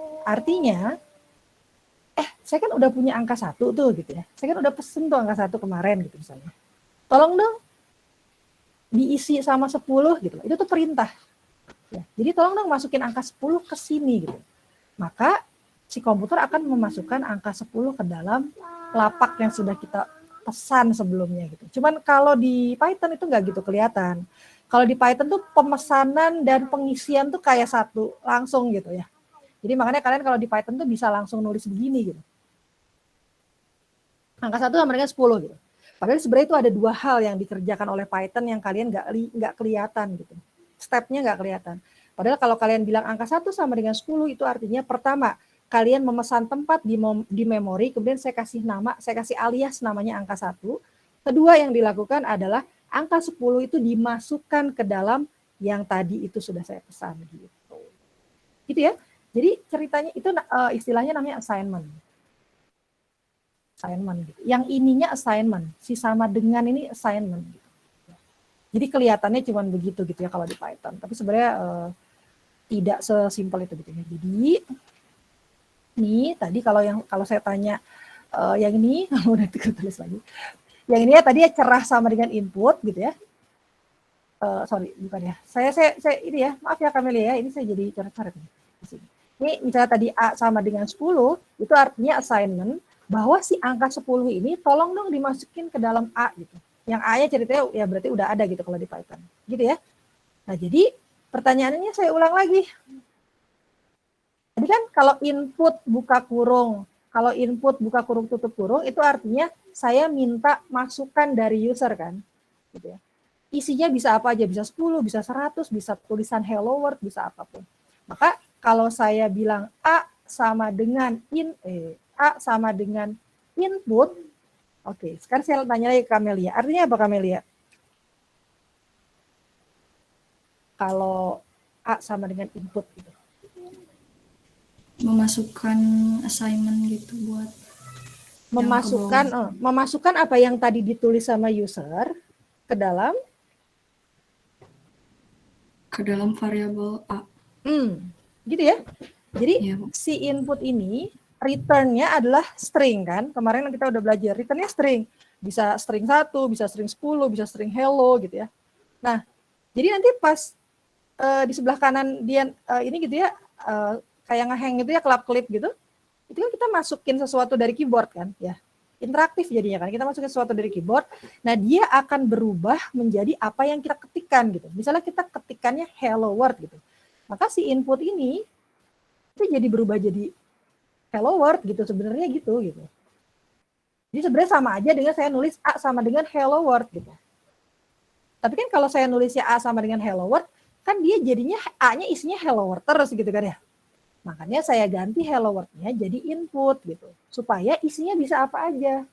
saya kan udah punya angka 1 tuh gitu ya. Saya kan udah pesen tuh angka 1 kemarin gitu misalnya. Tolong dong diisi sama 10 gitu. Itu tuh perintah. Ya, jadi tolong dong masukin angka 10 ke sini gitu. Maka si komputer akan memasukkan angka 10 ke dalam lapak yang sudah kita pesan sebelumnya gitu. Cuman kalau di Python itu nggak gitu kelihatan. Kalau di Python tuh pemesanan dan pengisian tuh kayak satu langsung gitu ya. Jadi makanya kalian kalau di Python tuh bisa langsung nulis begini gitu. Angka 1 sama dengan 10 gitu. Padahal sebenarnya itu ada 2 hal yang dikerjakan oleh Python yang kalian nggak kelihatan gitu. Stepnya nggak kelihatan. Padahal kalau kalian bilang angka 1 sama dengan 10 itu artinya pertama kalian memesan tempat di memori, kemudian saya kasih nama, saya kasih alias namanya angka 1. Kedua yang dilakukan adalah angka 10 itu dimasukkan ke dalam yang tadi itu sudah saya pesan gitu. Gitu ya. Jadi ceritanya itu istilahnya namanya assignment. Assignment gitu. Yang ininya assignment, si sama dengan ini assignment gitu. Jadi kelihatannya cuma begitu gitu ya kalau di Python, tapi sebenarnya tidak sesimpel itu gitu ya. Jadi ini tadi kalau saya tanya yang ini, udah tulis lagi. Yang ini ya tadi ya cerah sama dengan input gitu ya. Sorry, bukan ya. Saya ini ya, maaf ya Kamelia ya, ini saya jadi coret-coret nih. Ini misalnya tadi A sama dengan 10, itu artinya assignment bahwa si angka 10 ini tolong dong dimasukin ke dalam A gitu. Yang A-nya ceritanya ya berarti udah ada gitu kalau di Python. Gitu ya. Nah, jadi pertanyaannya saya ulang lagi. Jadi kan kalau input buka kurung, kalau input buka kurung tutup kurung itu artinya saya minta masukan dari user kan. Gitu ya. Isinya bisa apa aja, bisa 10, bisa 100, bisa tulisan hello world, bisa apapun. Maka kalau saya bilang A sama dengan input, oke, sekarang saya tanya lagi ke Kamelia. Artinya apa Kamelia? Kalau A sama dengan input gitu. Memasukkan assignment gitu buat Memasukkan apa yang tadi ditulis sama user ke dalam variabel A. Gitu ya. Jadi Iya, Bu. si input ini return-nya adalah string kan. Kemarin kita udah belajar return-nya string. Bisa string 1, bisa string 10, bisa string hello gitu ya. Nah, jadi nanti pas di sebelah kanan dia ini gitu ya, kayak ngehang gitu ya, kelap-kelip gitu. Itu kan kita masukin sesuatu dari keyboard kan ya. Interaktif jadinya kan, kita masukin sesuatu dari keyboard, nah dia akan berubah menjadi apa yang kita ketikkan gitu. Misalnya kita ketikannya hello world gitu, maka si input ini itu jadi berubah jadi hello world gitu sebenarnya gitu. Jadi sebenarnya sama aja dengan saya nulis A sama dengan hello world gitu. Tapi kan kalau saya nulisnya A sama dengan hello world, kan dia jadinya A-nya isinya hello world terus gitu kan ya. Makanya saya ganti hello world-nya jadi input gitu. Supaya isinya bisa apa aja.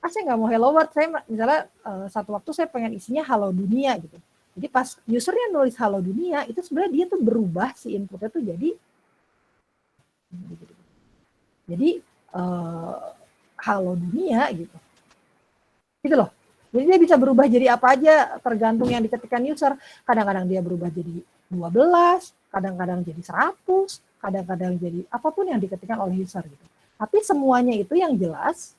Saya nggak mau hello world, saya misalnya satu waktu saya pengen isinya halo dunia gitu. Jadi pas usernya nulis halo dunia, itu sebenarnya dia tuh berubah si inputnya tuh jadi halo dunia gitu. Gitu loh. Jadi dia bisa berubah jadi apa aja tergantung yang diketikkan user. Kadang-kadang dia berubah jadi 12, kadang-kadang jadi 100, kadang-kadang jadi apapun yang diketikkan oleh user gitu. Tapi semuanya itu yang jelas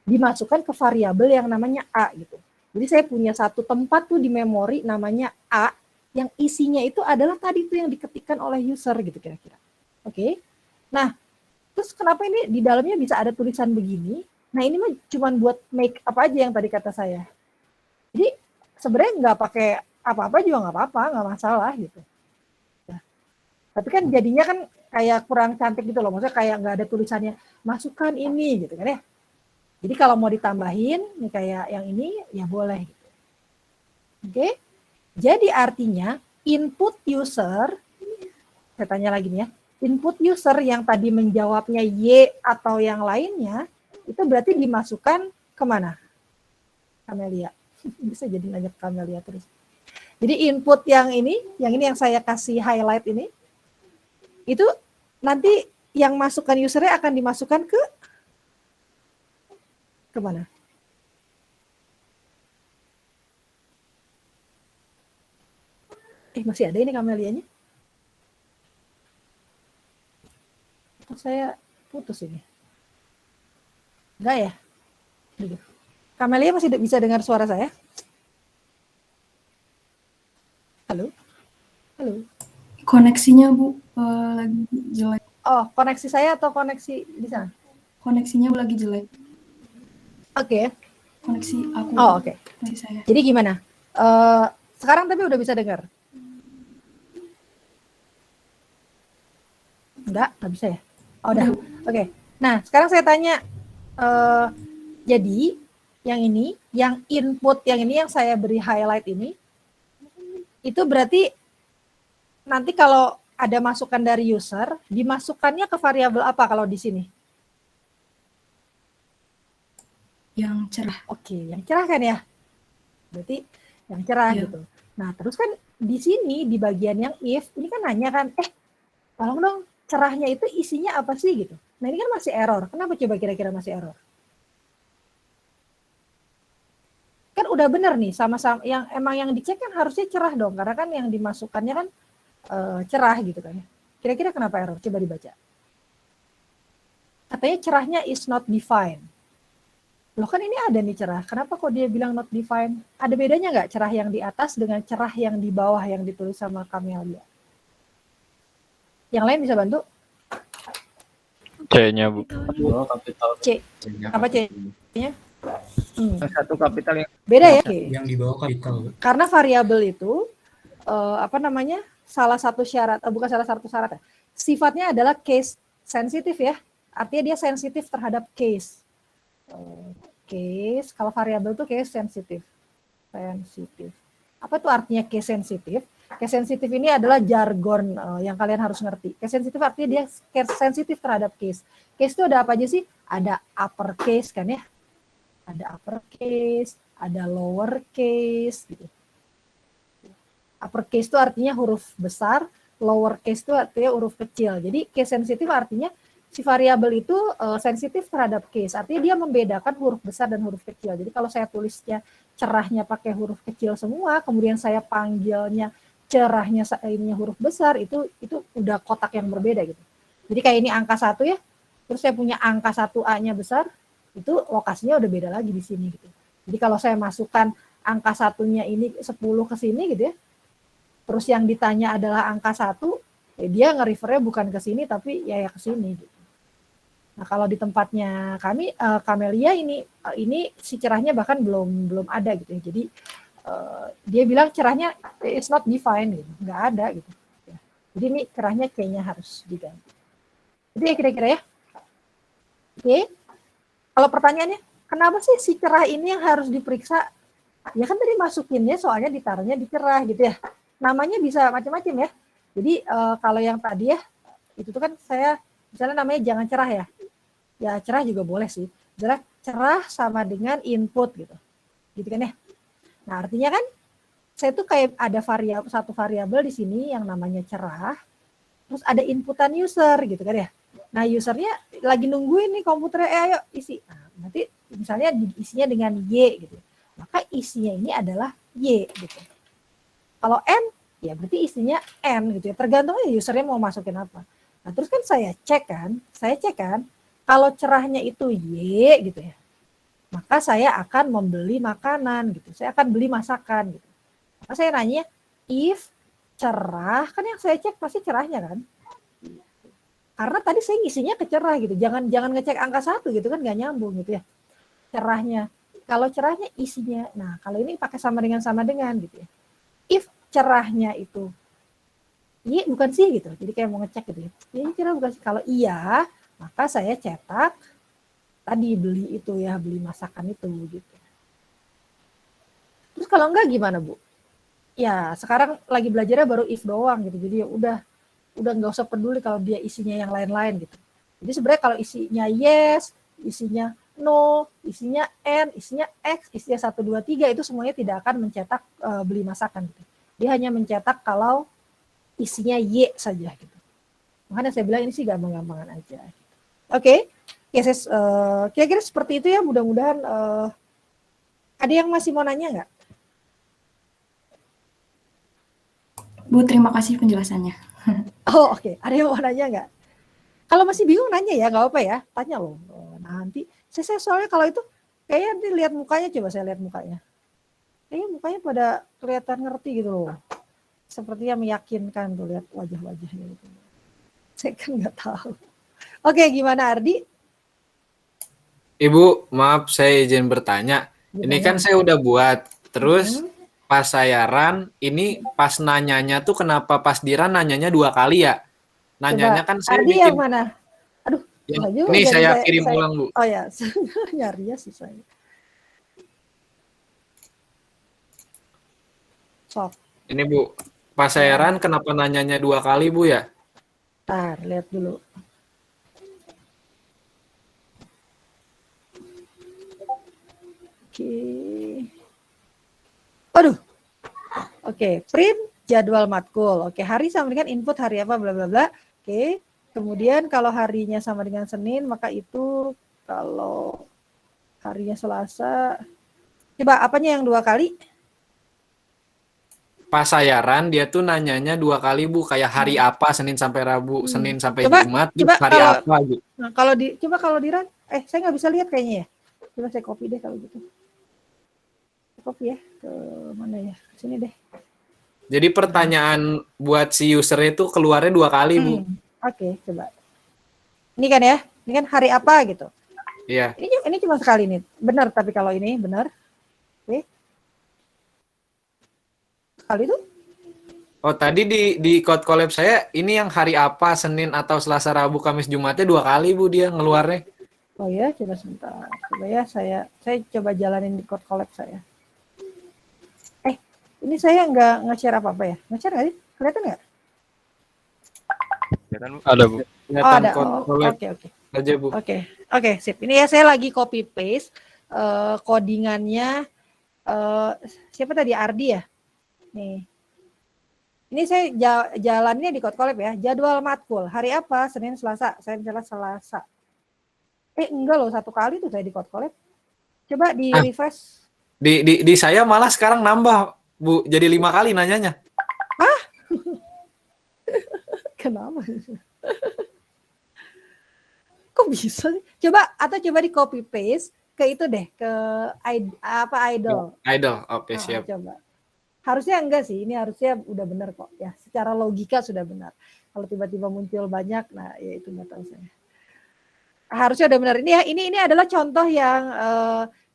dimasukkan ke variabel yang namanya A gitu. Jadi saya punya satu tempat tuh di memori namanya A yang isinya itu adalah tadi tuh yang diketikkan oleh user gitu kira-kira. Oke. Nah, terus kenapa ini di dalamnya bisa ada tulisan begini? Nah, ini mah cuma buat make apa aja yang tadi kata saya. Jadi sebenarnya nggak pakai apa-apa juga nggak apa-apa, nggak masalah gitu. Ya. Tapi kan jadinya kan kayak kurang cantik gitu loh, maksudnya kayak nggak ada tulisannya masukkan ini gitu kan ya. Jadi kalau mau ditambahin nih kayak yang ini ya boleh gitu. Oke. Jadi artinya input user, saya tanya lagi nih ya, input user yang tadi menjawabnya Y atau yang lainnya itu berarti dimasukkan kemana? Kamelia. Bisa jadi nanya ke Kamelia terus. Jadi input yang ini yang saya kasih highlight ini, itu nanti yang masukkan usernya akan dimasukkan ke mana? Masih ada ini Kamelianya? Saya putus ini. Enggak ya? Kamelia masih bisa dengar suara saya? Halo? Halo? Koneksinya Bu lagi jelek. Oh, koneksi saya atau koneksi di sana? Koneksinya lagi jelek. Oke. Koneksi aku. Oh, oke. Koneksi saya. Jadi gimana? Sekarang tapi udah bisa dengar? Enggak bisa ya? Oh, udah. Oke. Nah, sekarang saya tanya, jadi yang ini, yang input yang ini yang saya beri highlight ini, itu berarti nanti kalau ada masukan dari user, dimasukkannya ke variabel apa kalau di sini? Yang cerah. Oke, yang cerah kan ya? Berarti yang cerah gitu. Nah, terus kan di sini di bagian yang if, ini kan nanya kan, tolong dong cerahnya itu isinya apa sih gitu. Nah, ini kan masih error. Kenapa coba kira-kira masih error? Kan udah bener nih, sama-sama yang emang yang dicek kan harusnya cerah dong, karena kan yang dimasukkannya kan cerah gitu kan. Kira-kira kenapa error? Coba dibaca. Katanya cerahnya is not defined. Loh kan ini ada nih cerah, kenapa kok dia bilang not defined? Ada bedanya nggak cerah yang di atas dengan cerah yang di bawah yang ditulis sama Kamelia? Yang lain bisa bantu? C-nya, Bu. Dua kapital. C. Apa C-nya? Satu kapital yang Beda ya? Oke. Yang di bawah kapital. Karena variabel itu salah satu syarat, bukan salah satu syarat ya. Sifatnya adalah case sensitif ya. Artinya dia sensitif terhadap case. Case, kalau variabel itu case sensitif. Sensitif. Apa tuh artinya case sensitif? Case sensitif ini adalah jargon yang kalian harus ngerti. Case sensitif artinya dia sensitif terhadap case. Case itu ada apa aja sih? Ada upper case kan ya? Ada upper case, ada lower case gitu. Upper case itu artinya huruf besar, lower case itu artinya huruf kecil. Jadi case sensitif artinya si variabel itu sensitif terhadap case. Artinya dia membedakan huruf besar dan huruf kecil. Jadi kalau saya tulisnya cerahnya pakai huruf kecil semua, kemudian saya panggilnya cerahnya ininya huruf besar, itu udah kotak yang berbeda gitu. Jadi kayak ini angka 1 ya, terus saya punya angka 1A-nya besar, itu lokasinya udah beda lagi di sini gitu. Jadi kalau saya masukkan angka 1-nya ini 10 ke sini gitu ya, terus yang ditanya adalah angka 1, ya dia nge-refernya bukan ke sini tapi ya ke sini gitu. Nah, kalau di tempatnya kami Kamelia ini si cerahnya bahkan belum ada gitu ya. Jadi dia bilang cerahnya it's not defined gitu, nggak ada gitu. Ya. Jadi ini cerahnya kayaknya harus diganti. Jadi ya kira-kira ya. Oke. Kalau pertanyaannya, kenapa sih si cerah ini yang harus diperiksa? Ya kan tadi masukinnya soalnya ditaruhnya di cerah gitu ya. Namanya bisa macam-macam ya. Jadi kalau yang tadi ya, itu tuh kan saya misalnya namanya jangan cerah ya. Ya cerah juga boleh sih. Cerah sama dengan input gitu. Gitu kan ya. Nah artinya kan saya tuh kayak ada satu variabel di sini yang namanya cerah. Terus ada inputan user gitu kan ya. Nah usernya lagi nungguin nih komputernya, ayo isi. Nah, nanti misalnya isinya dengan Y gitu. Maka isinya ini adalah Y gitu. Kalau N, ya berarti isinya N gitu ya. Tergantung ya usernya mau masukin apa. Nah terus kan saya cek kan, kalau cerahnya itu Y gitu ya, maka saya akan membeli makanan gitu. Saya akan beli masakan gitu. Maka saya nanya, if cerah, kan yang saya cek pasti cerahnya kan. Karena tadi saya ngisinya ke cerah gitu. Jangan ngecek angka 1 gitu kan, nggak nyambung gitu ya. Cerahnya. Kalau cerahnya isinya. Nah, kalau ini pakai sama dengan gitu ya. If cerahnya itu iya bukan sih gitu. Jadi kayak mau ngecek gitu ya. Ini cerah bukan sih. Kalau iya, maka saya cetak tadi beli itu ya, beli masakan itu gitu. Terus kalau enggak gimana, Bu? Ya, sekarang lagi belajarnya baru if doang gitu. Jadi ya udah nggak usah peduli kalau dia isinya yang lain-lain gitu. Jadi sebenarnya kalau isinya yes, isinya no, isinya N, isinya X, isinya 1, 2, 3 itu semuanya tidak akan mencetak beli masakan gitu. Dia hanya mencetak kalau isinya Y saja gitu. Makanya saya bilang ini sih gampang-gampangan aja. Gitu. Oke, kira-kira seperti itu ya. Mudah-mudahan ada yang masih mau nanya nggak? Bu, terima kasih penjelasannya. Oh oke. Ada yang mau nanya nggak? Kalau masih bingung nanya ya, nggak apa-apa ya. Tanya loh. Nanti saya soalnya kalau itu kayaknya dilihat mukanya, coba saya lihat mukanya. Kayaknya mukanya pada kelihatan ngerti gitu loh. Sepertinya meyakinkan tuh, lihat wajah-wajahnya gitu. Saya kan nggak tahu. Oke, gimana Ardi? Ibu, maaf saya izin bertanya. Ini kan saya udah buat. Terus pas saya run, ini pas nanyanya tuh kenapa pas di run nanyanya 2 kali ya? Nanyanya Coba, kan saya Ardi bikin. yang mana? Aduh. Ini saya kirim ulang, Bu. Oh ya, nyari ya sih saya. Sok. Ini Bu, pas saya run kenapa nanyanya 2 kali Bu ya? Ntar, lihat dulu. Oke. Waduh. Oke, print jadwal matkul. Oke, hari sama dengan input hari apa bla bla bla. Oke. Kemudian kalau harinya sama dengan Senin, maka itu kalau harinya Selasa. Coba apanya yang 2 kali? Pas saya run dia tuh nanyanya 2 kali Bu, kayak hari apa Senin sampai Rabu, Senin sampai Jumat, coba hari kalau, apa gitu. Nah, kalau di run, saya nggak bisa lihat kayaknya ya. Coba saya copy deh kalau gitu. Copy ya ke mana ya? Ke sini deh. Jadi pertanyaan buat si user itu keluarnya 2 kali, Bu. Oke, coba. Ini kan ya, ini kan hari apa gitu. Iya. Ini cuma sekali nih. Benar, tapi kalau ini benar. Oke. Sekali itu? Oh, tadi di code collab saya ini yang hari apa, Senin atau Selasa, Rabu, Kamis, Jumatnya 2 kali, Bu, dia ngeluarnya. Oh ya, coba sebentar. Coba ya, saya coba jalanin di code collab saya. Ini saya nggak nge-share apa-apa ya? Nge-share nggak sih? Kelihatan nggak? Ada, Bu. Oh, ada. Code Oh, collab oke. aja, Bu. Oke, sip. Ini ya saya lagi copy paste codingannya siapa tadi, Ardi ya? Nih. Ini saya jalannya di code collab ya. Jadwal matkul. Hari apa? Senin, Selasa. Saya misalnya Selasa. Enggak loh, 1 kali tuh saya di code collab. Coba di refresh. Di saya malah sekarang nambah, Bu. Jadi 5 kali nanyanya. Kenapa? Kok bisa sih? Coba di copy paste ke itu deh, ke idol. Idol. Oke, siap. Coba. Harusnya enggak sih, ini harusnya udah benar kok ya. Secara logika sudah benar. Kalau tiba-tiba muncul banyak, nah ya itu nggak tahu saya. Harusnya udah benar. Ini adalah contoh yang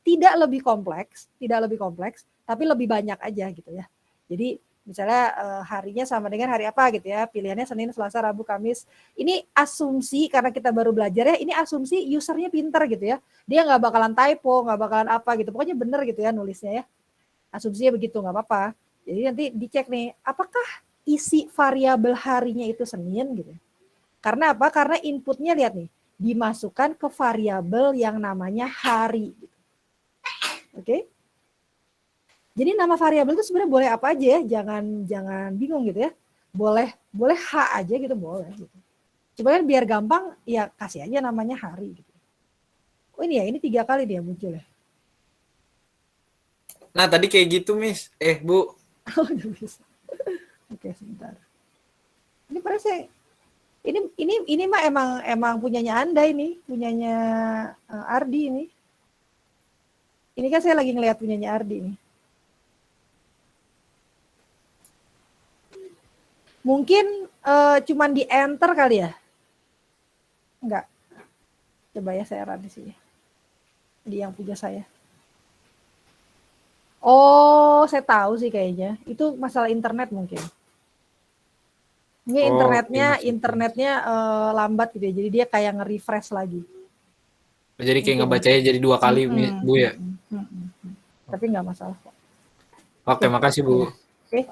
tidak lebih kompleks, tapi lebih banyak aja gitu ya. Jadi misalnya harinya sama dengan hari apa gitu ya, pilihannya Senin, Selasa, Rabu, Kamis. Ini asumsi karena kita baru belajar ya, ini asumsi usernya pintar gitu ya. Dia nggak bakalan typo, nggak bakalan apa gitu, pokoknya bener gitu ya nulisnya ya. Asumsinya begitu, nggak apa-apa. Jadi nanti dicek nih, apakah isi variabel harinya itu Senin gitu. Karena apa? Karena inputnya lihat nih, dimasukkan ke variabel yang namanya hari. Gitu. Oke? Jadi nama variabel itu sebenarnya boleh apa aja ya, jangan bingung gitu ya. Boleh H aja gitu, boleh gitu. Coba kan biar gampang ya kasih aja namanya hari gitu. Oh ini 3 kali dia muncul ya. Nah, tadi kayak gitu, Miss. Bu. Oh, udah bisa. Oke, sebentar. Ini pada saya ini mah emang punyanya Anda ini, punyanya Ardi ini. Ini kan saya lagi ngelihat punyanya Ardi ini. Mungkin cuman di enter kali ya? Enggak. Coba ya saya run di sini. Di yang punya saya. Oh, saya tahu sih kayaknya. Itu masalah internet mungkin. Ini internetnya lambat gitu ya. Jadi dia kayak nge-refresh lagi. Jadi kayak ngebacanya jadi 2 kali, Bu ya. Tapi nggak masalah kok. Oke, makasih, Bu. Oke.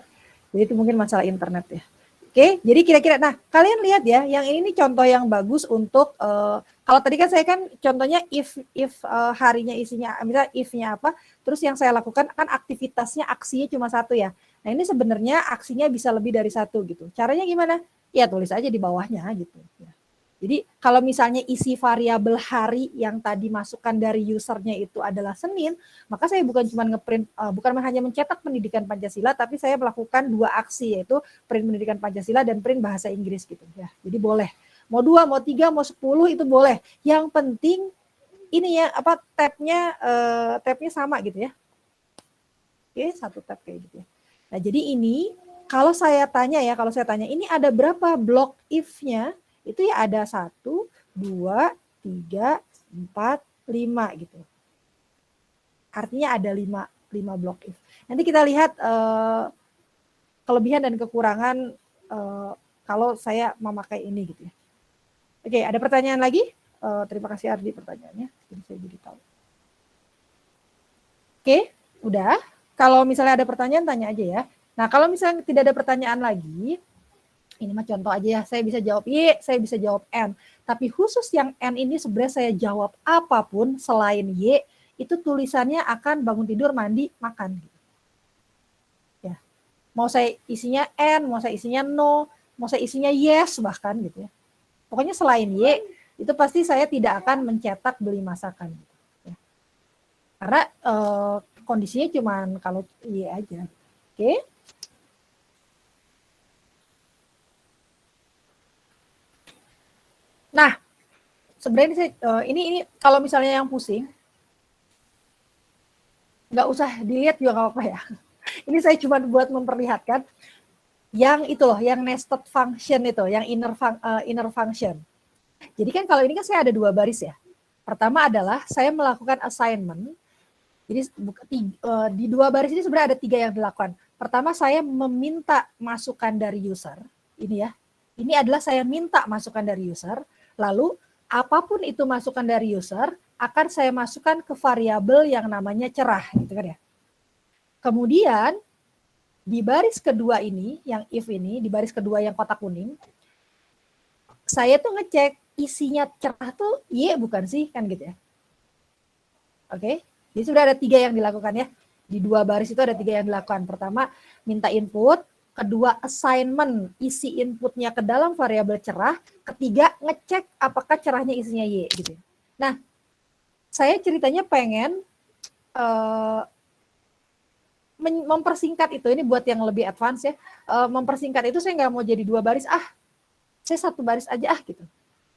Jadi itu mungkin masalah internet ya. Oke, jadi kira-kira, nah kalian lihat ya, yang ini contoh yang bagus untuk, kalau tadi kan saya kan contohnya if harinya isinya, misalnya if-nya apa, terus yang saya lakukan kan aktivitasnya, aksinya cuma 1 ya. Nah ini sebenarnya aksinya bisa lebih dari 1 gitu. Caranya gimana? Ya tulis aja di bawahnya gitu. Ya. Jadi kalau misalnya isi variabel hari yang tadi masukkan dari usernya itu adalah Senin, maka saya bukan cuma ngeprint, bukan hanya mencetak pendidikan Pancasila, tapi saya melakukan 2 aksi, yaitu print pendidikan Pancasila dan print bahasa Inggris gitu ya. Jadi boleh, mau 2, mau 3, mau 10 itu boleh. Yang penting ini ya tabnya sama gitu ya. Oke, 1 tab kayak gitu ya. Nah jadi ini kalau saya tanya ini ada berapa blok if-nya? Itu ya ada 1, 2, 3, 4, 5 gitu. Artinya ada 5 blok if. Nanti kita lihat kelebihan dan kekurangan kalau saya memakai ini gitu ya. Oke, ada pertanyaan lagi? Terima kasih Ardi pertanyaannya. Jadi saya jadi tahu. Oke, udah. Kalau misalnya ada pertanyaan tanya aja ya. Nah, kalau misalnya tidak ada pertanyaan lagi, ini mah contoh aja ya, saya bisa jawab Y, saya bisa jawab N. Tapi khusus yang N ini sebenarnya saya jawab apapun selain Y, itu tulisannya akan bangun tidur, mandi, makan. Ya. Mau saya isinya N, mau saya isinya no, mau saya isinya yes bahkan gitu ya. Pokoknya selain Y, itu pasti saya tidak akan mencetak beli masakan. Gitu, ya. Karena kondisinya cuma kalau Y aja. Oke. Nah, sebenarnya ini kalau misalnya yang pusing, nggak usah dilihat juga nggak apa-apa ya. Ini saya cuma buat memperlihatkan yang itu loh, yang nested function itu, yang inner function. Jadi kan kalau ini kan saya ada 2 baris ya. Pertama adalah saya melakukan assignment. Jadi di 2 baris ini sebenarnya ada 3 yang dilakukan. Pertama saya meminta masukan dari user. Ini ya. Ini adalah saya minta masukan dari user. Lalu apapun itu masukan dari user akan saya masukkan ke variabel yang namanya cerah, gitu kan ya. Kemudian di baris kedua ini, yang if ini, di baris kedua yang kotak kuning, saya tuh ngecek isinya cerah tuh Y bukan sih, kan gitu ya. Oke, jadi sudah ada 3 yang dilakukan ya. Di 2 baris itu ada 3 yang dilakukan. Pertama, minta input. Kedua, assignment, isi inputnya ke dalam variabel cerah. Ketiga, ngecek apakah cerahnya isinya Y gitu. Nah, saya ceritanya pengen mempersingkat itu. Ini buat yang lebih advance ya. Mempersingkat itu saya nggak mau jadi 2 baris. Saya 1 baris aja gitu.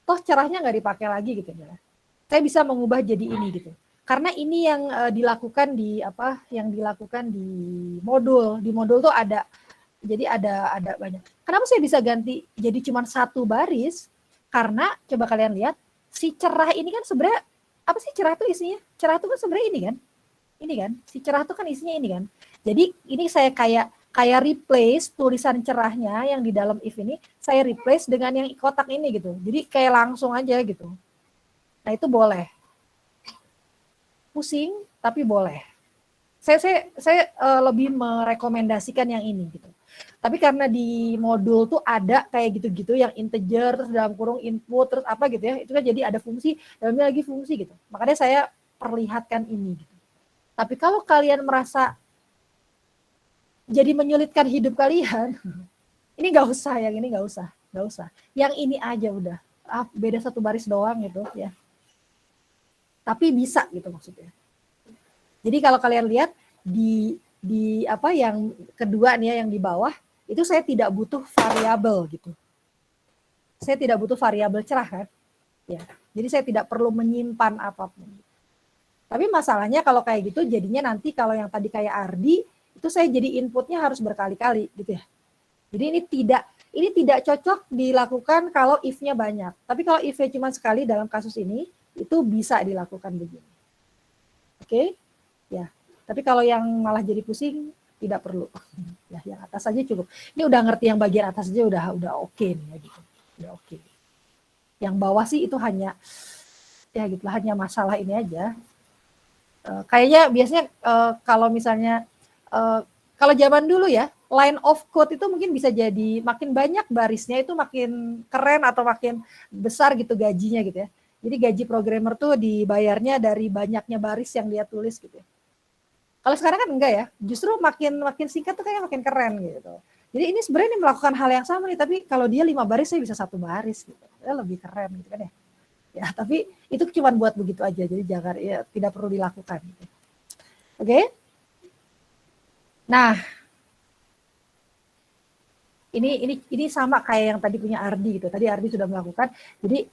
Toh cerahnya nggak dipakai lagi gitu ya. Saya bisa mengubah jadi ini gitu. Karena ini yang dilakukan di modul. Di modul tuh ada. Jadi ada banyak. Kenapa saya bisa ganti jadi cuma 1 baris? Karena coba kalian lihat, si cerah ini kan sebenarnya apa sih cerah itu isinya? Cerah itu kan sebenarnya ini kan? Ini kan? Si cerah itu kan isinya ini kan? Jadi ini saya kayak replace tulisan cerahnya yang di dalam if ini, saya replace dengan yang kotak ini gitu. Jadi kayak langsung aja gitu. Nah, itu boleh. Pusing tapi boleh. Saya lebih merekomendasikan yang ini gitu. Tapi karena di modul tuh ada kayak gitu-gitu yang integer terus dalam kurung input terus apa gitu ya, itu kan jadi ada fungsi, dalamnya lagi fungsi gitu. Makanya saya perlihatkan ini gitu. Tapi kalau kalian merasa jadi menyulitkan hidup kalian, ini nggak usah, yang ini nggak usah. Yang ini aja udah, beda 1 baris doang gitu ya. Tapi bisa gitu maksudnya. Jadi kalau kalian lihat di apa yang kedua nih ya, yang di bawah, itu saya tidak butuh variabel gitu. Saya tidak butuh variabel cerah kan. Ya. Jadi saya tidak perlu menyimpan apapun. Tapi masalahnya kalau kayak gitu jadinya nanti kalau yang tadi kayak Ardi, itu saya jadi inputnya harus berkali-kali gitu ya. Jadi ini tidak cocok dilakukan kalau if-nya banyak. Tapi kalau if-nya cuma sekali dalam kasus ini, itu bisa dilakukan begini. Oke? Ya. Tapi kalau yang malah jadi pusing, tidak perlu. Ya, yang atas saja cukup. Ini udah ngerti yang bagian atas aja udah oke nih ya gitu. Udah oke. Yang bawah sih itu hanya ya gitu lah, hanya masalah ini aja. Kayaknya biasanya kalau misalnya kalau zaman dulu ya, line of code itu mungkin bisa jadi makin banyak barisnya itu makin keren atau makin besar gitu gajinya gitu ya. Jadi gaji programmer tuh dibayarnya dari banyaknya baris yang dia tulis gitu ya. Kalau sekarang kan enggak ya, justru makin singkat tuh kayak makin keren gitu. Jadi ini sebenarnya melakukan hal yang sama nih, tapi kalau dia 5 baris saya bisa 1 baris gitu. Ya lebih keren gitu kan ya. Ya, tapi itu cuma buat begitu aja, jadi jangan ya tidak perlu dilakukan gitu. Oke? Nah, ini sama kayak yang tadi punya Ardi gitu. Tadi Ardi sudah melakukan. Jadi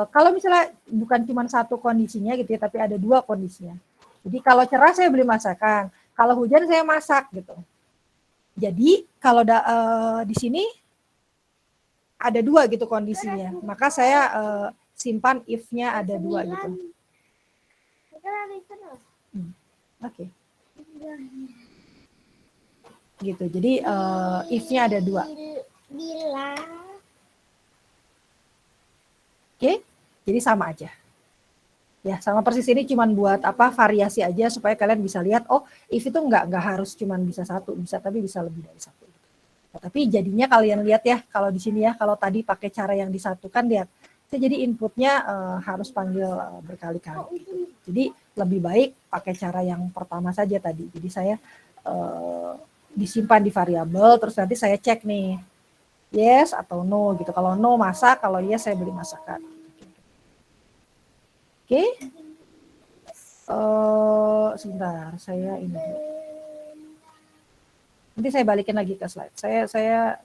kalau misalnya bukan cuma 1 kondisinya gitu ya, tapi ada 2 kondisinya. Jadi kalau cerah saya beli masakan, kalau hujan saya masak gitu. Jadi kalau di sini ada 2 gitu kondisinya, maka saya simpan if-nya ada 2 gitu. Oke. Gitu. Jadi if-nya ada 2. Oke, jadi sama aja. Ya, sama persis ini cuman buat apa variasi aja supaya kalian bisa lihat oh if itu nggak harus cuman bisa 1, bisa tapi bisa lebih dari 1. Nah, tapi jadinya kalian lihat ya kalau di sini ya, kalau tadi pakai cara yang disatukan lihat, saya jadi inputnya harus panggil berkali-kali. Gitu. Jadi lebih baik pakai cara yang pertama saja tadi. Jadi saya disimpan di variabel terus nanti saya cek nih yes atau no gitu. Kalau no masak, kalau yes saya beli masakan. Oke, sebentar, saya ini. Nanti saya balikin lagi ke slide. Saya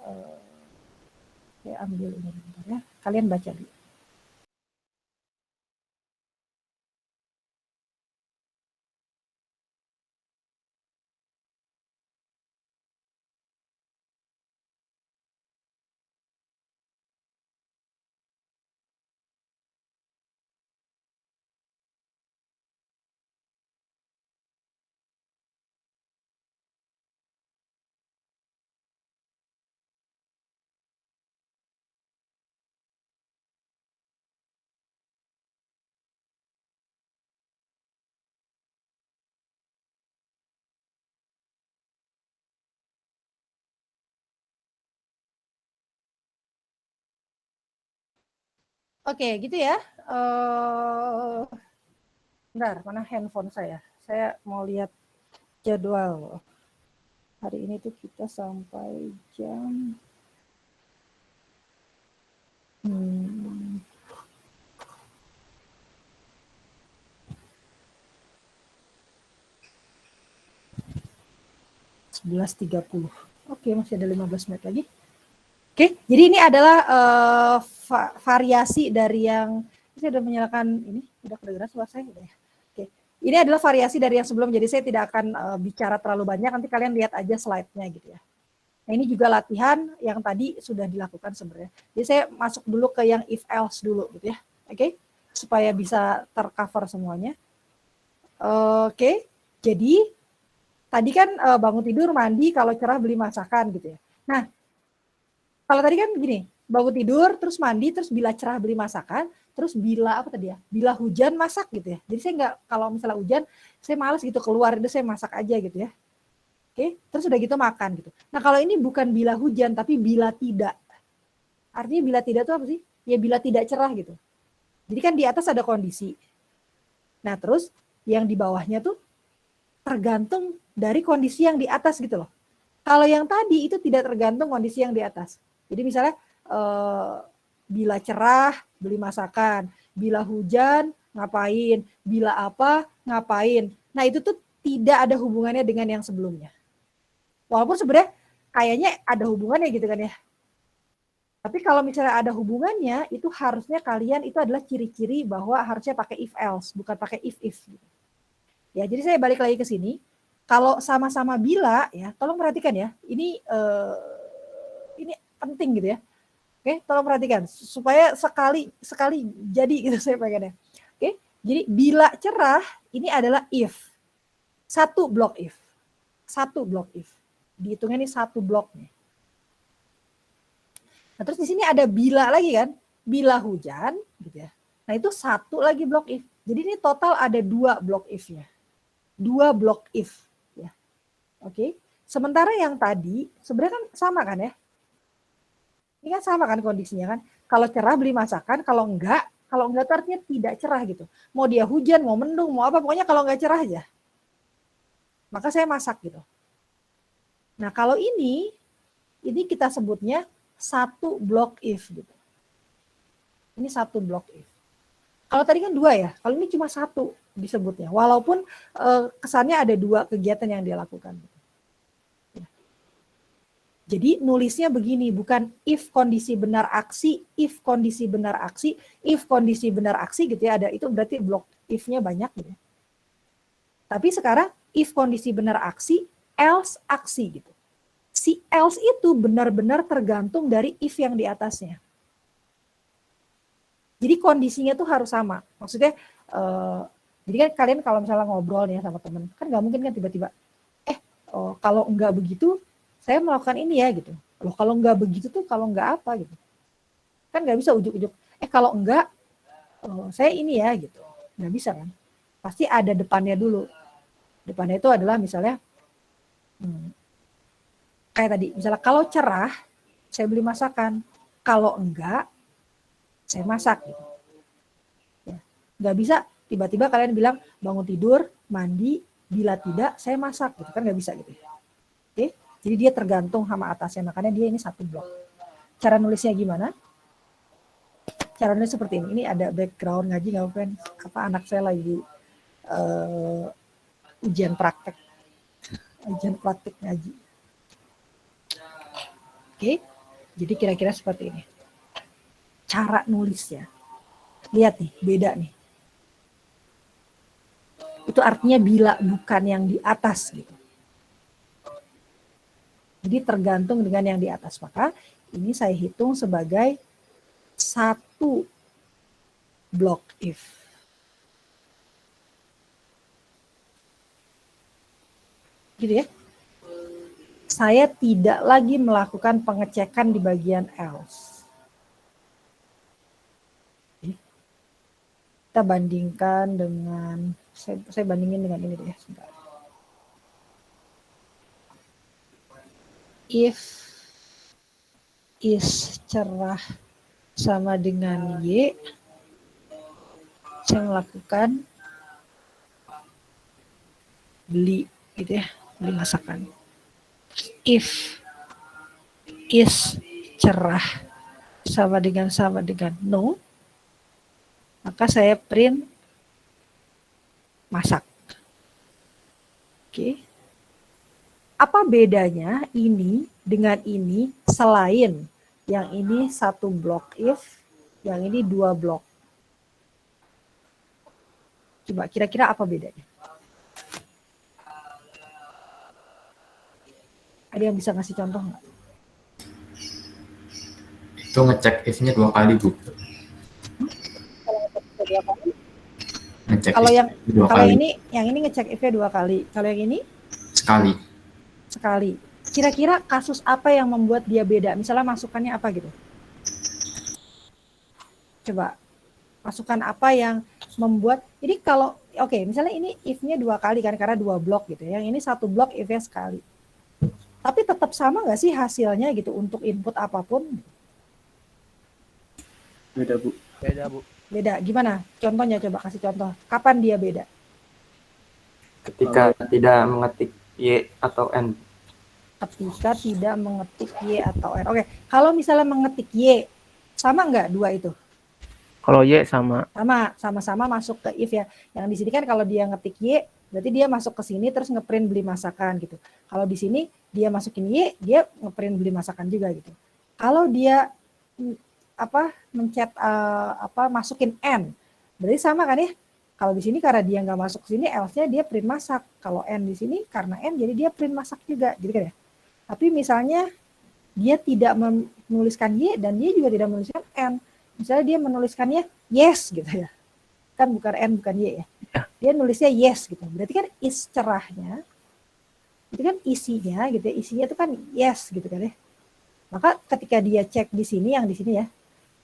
ambil ini bentar ya. Kalian baca dulu. Oke, gitu ya. Bentar, mana handphone saya? Saya mau lihat jadwal. Hari ini tuh kita sampai jam 11.30. Oke, masih ada 15 menit lagi. Oke, jadi ini adalah variasi dari yang saya sudah menyalakan ini, udah kedengeran suara saya udah ya. Oke, ini adalah variasi dari yang sebelum, jadi saya tidak akan bicara terlalu banyak, nanti kalian lihat aja slide-nya gitu ya. Nah, ini juga latihan yang tadi sudah dilakukan sebenarnya. Jadi saya masuk dulu ke yang if else dulu gitu ya. Oke, supaya bisa tercover semuanya. Oke, jadi tadi kan bangun tidur, mandi, kalau cerah beli masakan gitu ya. Nah, kalau tadi kan gini, bangun tidur, terus mandi, terus bila cerah beli masakan, terus bila apa tadi ya? Bila hujan masak gitu ya. Jadi saya nggak, kalau misalnya hujan, saya males gitu keluar, itu saya masak aja gitu ya. Oke, terus udah gitu makan gitu. Nah, kalau ini bukan bila hujan, tapi bila tidak. Artinya bila tidak itu apa sih? Ya bila tidak cerah gitu. Jadi kan di atas ada kondisi. Nah, terus yang di bawahnya tuh tergantung dari kondisi yang di atas gitu loh. Kalau yang tadi itu tidak tergantung kondisi yang di atas. Jadi misalnya bila cerah beli masakan, bila hujan ngapain, bila apa ngapain. Nah, itu tuh tidak ada hubungannya dengan yang sebelumnya. Walaupun sebenarnya kayaknya ada hubungannya gitu kan ya. Tapi kalau misalnya ada hubungannya, itu harusnya kalian itu adalah ciri-ciri bahwa harusnya pakai if else, bukan pakai if. Ya, jadi saya balik lagi ke sini. Kalau sama-sama bila ya, tolong perhatikan ya. Ini penting gitu ya. Oke, tolong perhatikan supaya sekali jadi gitu saya pengennya. Oke, jadi bila cerah ini adalah if. Satu blok if. Dihitungnya ini satu blok nih. Nah, terus di sini ada bila lagi kan, bila hujan gitu ya. Nah, itu satu lagi blok if. Jadi ini total ada 2 blok if-nya. 2 blok if ya. Oke. Sementara yang tadi sebenarnya kan sama kan ya? Ini kan sama kan kondisinya kan? Kalau cerah beli masakan, kalau enggak itu artinya tidak cerah gitu. Mau dia hujan, mau mendung, mau apa, pokoknya kalau enggak cerah aja. Maka saya masak gitu. Nah, kalau ini kita sebutnya satu blok if gitu. Ini satu blok if. Kalau tadi kan 2 ya, kalau ini cuma satu disebutnya. Walaupun kesannya ada 2 kegiatan yang dia lakukan. Jadi nulisnya begini, bukan if kondisi benar aksi, if kondisi benar aksi, if kondisi benar aksi gitu ya. Ada itu berarti blok if-nya banyak gitu ya. Tapi sekarang if kondisi benar aksi, else aksi gitu. Si else itu benar-benar tergantung dari if yang di atasnya. Jadi kondisinya tuh harus sama. Maksudnya, jadi kan kalian kalau misalnya ngobrol nih sama temen, kan nggak mungkin kan tiba-tiba, kalau nggak begitu, saya melakukan ini ya gitu. Loh kalau nggak begitu tuh kalau nggak apa gitu. Kan nggak bisa ujuk-ujuk, kalau enggak, saya ini ya gitu. Nggak bisa kan. Pasti ada depannya dulu. Depannya itu adalah misalnya, kayak tadi, misalnya kalau cerah, saya beli masakan. Kalau enggak, saya masak gitu. Ya. Nggak bisa tiba-tiba kalian bilang bangun tidur, mandi, bila tidak, saya masak gitu kan nggak bisa gitu. Oke, jadi dia tergantung sama atasnya, makanya dia ini satu blok. Cara nulisnya gimana? Cara nulis seperti ini. Ini ada background ngaji nggak kan? Apa anak saya lagi ujian praktek ngaji. Oke, jadi kira-kira seperti ini. Cara nulisnya. Lihat nih, beda nih. Itu artinya bila bukan yang di atas gitu. Jadi tergantung dengan yang di atas. Maka ini saya hitung sebagai satu blok if. Gitu ya. Saya tidak lagi melakukan pengecekan di bagian else. Kita bandingkan dengan, saya bandingin dengan ini deh ya, sebentar. If is cerah sama dengan Y, saya melakukan beli gitu ya, beli masakan. If is cerah sama dengan no, maka saya print masak. Oke. Apa bedanya ini dengan ini selain yang ini 1 blok if, yang ini 2 blok? Coba kira-kira apa bedanya? Ada yang bisa ngasih contoh nggak? Itu ngecek if-nya 2 kali, Bu. Ngecek Kalau yang if-nya 2 kalau kali. yang ini ngecek if-nya 2 kali. Kalau yang ini Sekali. sekali. Kira-kira kasus apa yang membuat dia beda? Misalnya masukannya apa gitu? Coba masukan apa yang membuat, jadi kalau oke, misalnya ini if-nya 2 kali kan karena 2 blok gitu. Yang ini 1 blok if-nya sekali. Tapi tetap sama nggak sih hasilnya gitu untuk input apapun? Beda, Bu. Beda. Gimana? Contohnya coba kasih contoh. Kapan dia beda? Ketika tidak mengetik Y atau N. Ketika tidak mengetik Y atau R. Oke, kalau misalnya mengetik Y, sama nggak dua itu? Kalau Y sama. Sama-sama masuk ke if ya. Yang di sini kan kalau dia ngetik Y, berarti dia masuk ke sini terus ngeprint beli masakan gitu. Kalau di sini dia masukin Y, dia ngeprint beli masakan juga gitu. Kalau dia masukin N, berarti sama kan ya? Kalau di sini karena dia nggak masuk ke sini, else-nya dia print masak. Kalau N di sini karena N, jadi dia print masak juga, gitu kan ya? Tapi misalnya dia tidak menuliskan Y dan dia juga tidak menuliskan N. Misalnya dia menuliskannya yes gitu ya. Kan bukan N, bukan Y ya. Dia nulisnya yes gitu. Berarti kan is cerahnya, itu kan isinya gitu ya. Isinya itu kan yes gitu kan ya. Maka ketika dia cek di sini, yang di sini ya,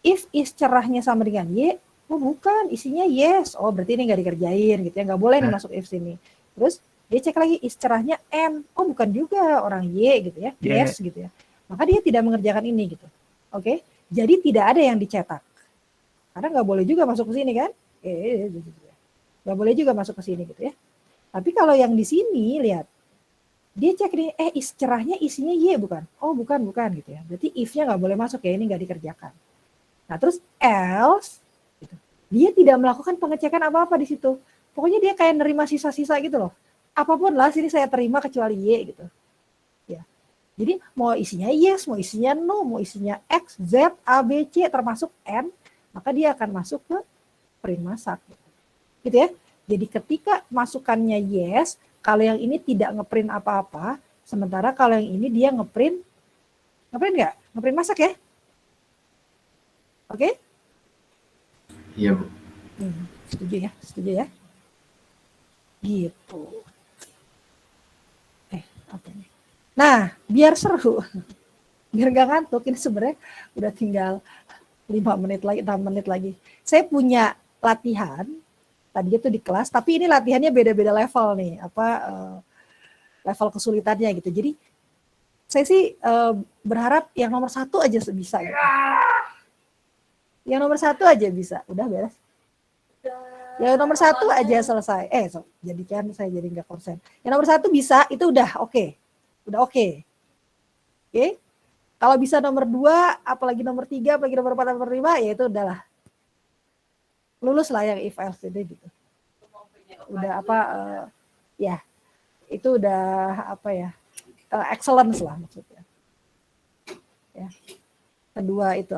if is cerahnya sama dengan Y, oh bukan, isinya yes. Oh berarti ini nggak dikerjain gitu ya, nggak boleh nih masuk if sini. Terus dia cek lagi is cerahnya N, oh bukan juga orang Y gitu ya, yes gitu ya. Maka dia tidak mengerjakan ini gitu. Oke, jadi tidak ada yang dicetak. Karena nggak boleh juga masuk ke sini kan? Nggak boleh juga masuk ke sini gitu ya. Tapi kalau yang di sini lihat, dia cek nih, is cerahnya isinya Y bukan? Oh bukan gitu ya. Berarti if-nya nggak boleh masuk ya, ini nggak dikerjakan. Nah terus else, gitu. Dia tidak melakukan pengecekan apa-apa di situ. Pokoknya dia kayak nerima sisa-sisa gitu loh. Apapun lah sini saya terima kecuali Y gitu. Ya. Jadi mau isinya yes, mau isinya no, mau isinya X, Z, A, B, C termasuk N, maka dia akan masuk ke print masak. Gitu ya. Jadi ketika masukannya yes, kalau yang ini tidak ngeprint apa-apa, sementara kalau yang ini dia ngeprint nggak? Ngeprint masak ya? Oke? Iya, Bu. Setuju ya. Gitu. Apa ini? Nah, biar seru, biar gak ngantuk, ini sebenarnya udah tinggal 5 menit lagi, 6 menit lagi. Saya punya latihan, tadi itu di kelas, tapi ini latihannya beda-beda level nih, level kesulitannya gitu. Jadi saya sih berharap yang nomor 1 aja bisa. Gitu. Yang nomor 1 aja bisa, udah beres. Yang nomor 1 aja selesai. Jadikan saya jadi nggak konsen. Yang nomor 1 bisa, itu udah oke. Udah oke. Oke. Kalau bisa nomor 2, apalagi nomor 3, apalagi nomor 4, nomor 5, ya itu udahlah. Lulus lah yang if else ini gitu. Udah ya. Itu udah excellence lah maksudnya. Ya. Kedua itu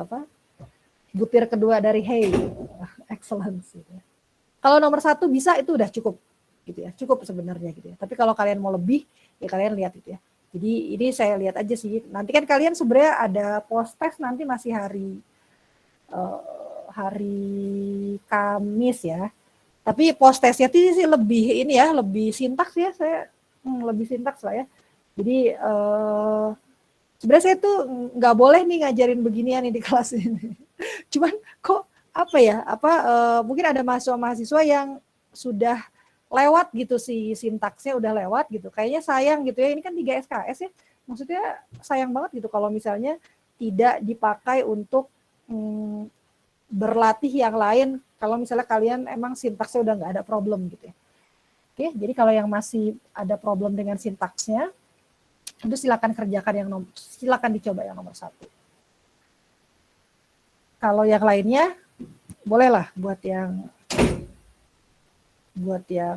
butir kedua dari hey, excellence gitu ya. Kalau nomor 1 bisa itu udah cukup gitu ya, cukup sebenarnya gitu ya. Tapi kalau kalian mau lebih ya kalian lihat gitu ya. Jadi ini saya lihat aja sih. Nanti kan kalian sebenarnya ada post test nanti masih hari Kamis ya. Tapi post testnya sih lebih ini ya, lebih sintaks ya, saya lebih sintaks lah ya. Jadi sebenarnya saya tuh nggak boleh nih ngajarin beginian nih di kelas ini. Cuman kok mungkin ada mahasiswa yang sudah lewat gitu sih, sintaksnya udah lewat gitu. Kayaknya sayang gitu ya, ini kan 3 SKS ya. Maksudnya sayang banget gitu kalau misalnya tidak dipakai untuk berlatih yang lain kalau misalnya kalian emang sintaksnya udah nggak ada problem gitu ya. Oke, jadi kalau yang masih ada problem dengan sintaksnya, itu silakan kerjakan silakan dicoba yang nomor 1. Kalau yang lainnya, bolehlah buat yang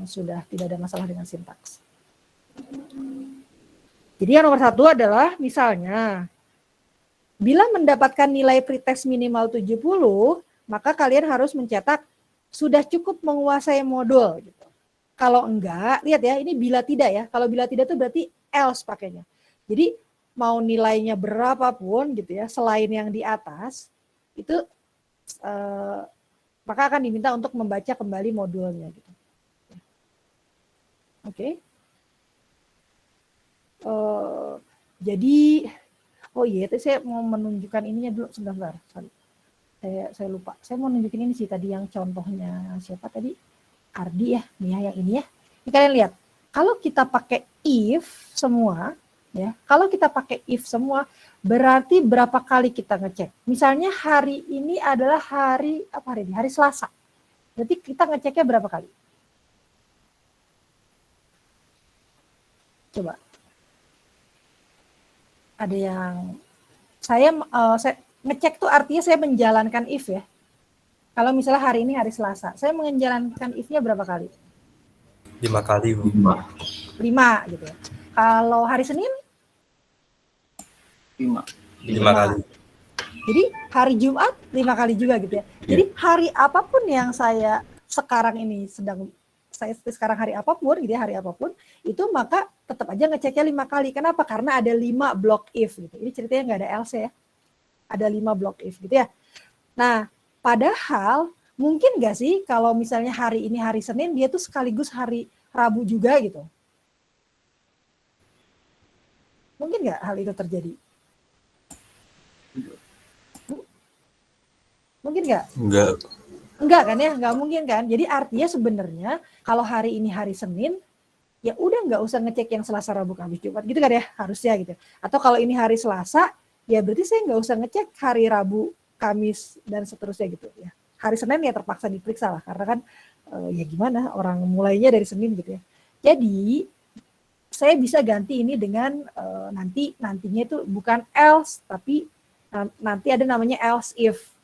sudah tidak ada masalah dengan sintaks. Jadi yang nomor 1 adalah misalnya, bila mendapatkan nilai pretest minimal 70, maka kalian harus mencetak sudah cukup menguasai modul. Gitu. Kalau enggak, lihat ya, ini bila tidak ya. Kalau bila tidak itu berarti else pakainya. Jadi mau nilainya berapapun gitu ya, selain yang di atas, itu maka akan diminta untuk membaca kembali modulnya. Gitu. Oke. Jadi, oh iya, saya mau menunjukkan ininya dulu sebentar. Sorry. Saya lupa. Saya mau nunjukin ini sih tadi yang contohnya siapa tadi? Ardi ya, Mia yang ini ya. Ini kalian lihat. Kalau kita pakai if semua, ya. Kalau kita pakai if semua, berarti berapa kali kita ngecek? Misalnya hari ini adalah hari ini? Hari Selasa. Berarti kita ngeceknya berapa kali? Coba. Ada yang saya ngecek tuh artinya saya menjalankan if ya. Kalau misalnya hari ini hari Selasa, saya menjalankan if-nya berapa kali? 5 kali, Bu. 5 gitu ya. Kalau hari Senin? 5 kali. Jadi hari Jumat 5 kali juga gitu ya. Jadi hari apapun yang saya sekarang hari apapun gitu ya, hari apapun itu maka tetap aja ngeceknya 5 kali. Kenapa? Karena ada 5 block if gitu. Ini ceritanya nggak ada else ya. Ada 5 block if gitu ya. Nah, padahal mungkin nggak sih kalau misalnya hari ini hari Senin dia tuh sekaligus hari Rabu juga gitu. Mungkin nggak hal itu terjadi? Mungkin nggak? Enggak kan ya, nggak mungkin kan. Jadi artinya sebenarnya kalau hari ini hari Senin, ya udah nggak usah ngecek yang Selasa, Rabu, Kamis, Jumat gitu kan ya, harusnya gitu. Atau kalau ini hari Selasa, ya berarti saya nggak usah ngecek hari Rabu, Kamis, dan seterusnya gitu ya. Hari Senin ya terpaksa diperiksa lah, karena kan ya gimana, orang mulainya dari Senin gitu ya. Jadi saya bisa ganti ini dengan nantinya itu bukan else, tapi nanti ada namanya else if.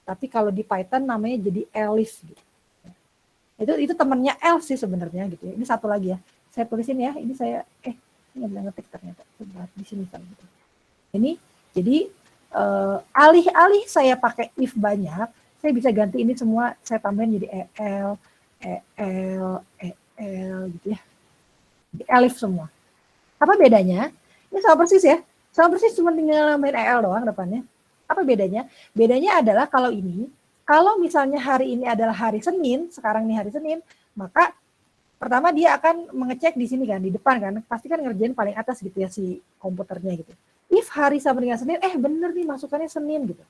Tapi kalau di Python namanya jadi elif gitu. Itu temannya else sih sebenarnya gitu ya. Ini satu lagi ya. Saya tulisin ya. Ini saya nggak bisa ngetik ternyata. Sebentar, di sini kan gitu. Ini jadi alih-alih saya pakai if banyak, saya bisa ganti ini semua saya tambahin jadi el gitu ya. Jadi elif semua. Apa bedanya? Ini sama persis ya. Sama persis cuma tinggal nambahin el doang depannya. Apa bedanya? Bedanya adalah kalau misalnya hari ini adalah hari Senin, sekarang nih hari Senin, maka pertama dia akan mengecek di sini kan, di depan kan, pasti kan ngerjain paling atas gitu ya si komputernya gitu. If hari sama dengan Senin, bener nih masukannya Senin gitu.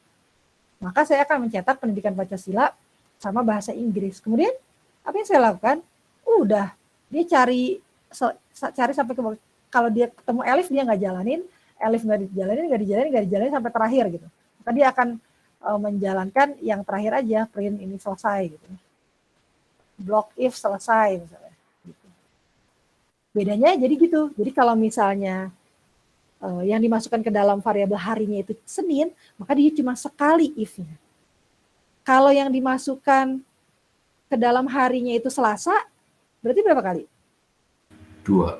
Maka saya akan mencetak pendidikan Pancasila sama bahasa Inggris. Kemudian apa yang saya lakukan? Udah, dia cari sampai ke kalau dia ketemu elif dia nggak jalanin, elif nggak dijalanin sampai terakhir gitu. Maka dia akan menjalankan yang terakhir aja, print ini selesai gitu. Block if selesai misalnya. Gitu. Bedanya jadi gitu. Jadi kalau misalnya yang dimasukkan ke dalam variabel harinya itu Senin, maka dia cuma sekali if-nya. Kalau yang dimasukkan ke dalam harinya itu Selasa, berarti berapa kali? 2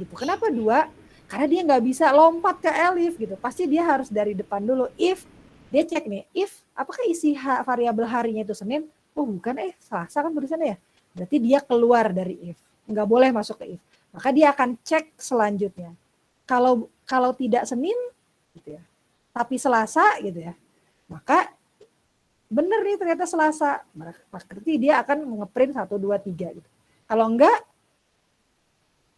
gitu. Kenapa 2? Karena dia nggak bisa lompat ke elif gitu. Pasti dia harus dari depan dulu. If, dia cek nih, if, apakah isi variabel harinya itu Senin? Oh bukan, Selasa kan tulisannya ya. Berarti dia keluar dari if. Nggak boleh masuk ke if. Maka dia akan cek selanjutnya. Kalau tidak Senin, gitu ya, tapi Selasa gitu ya, maka bener nih ternyata Selasa. Berarti dia akan ngeprint 1, 2, 3 gitu. Kalau enggak,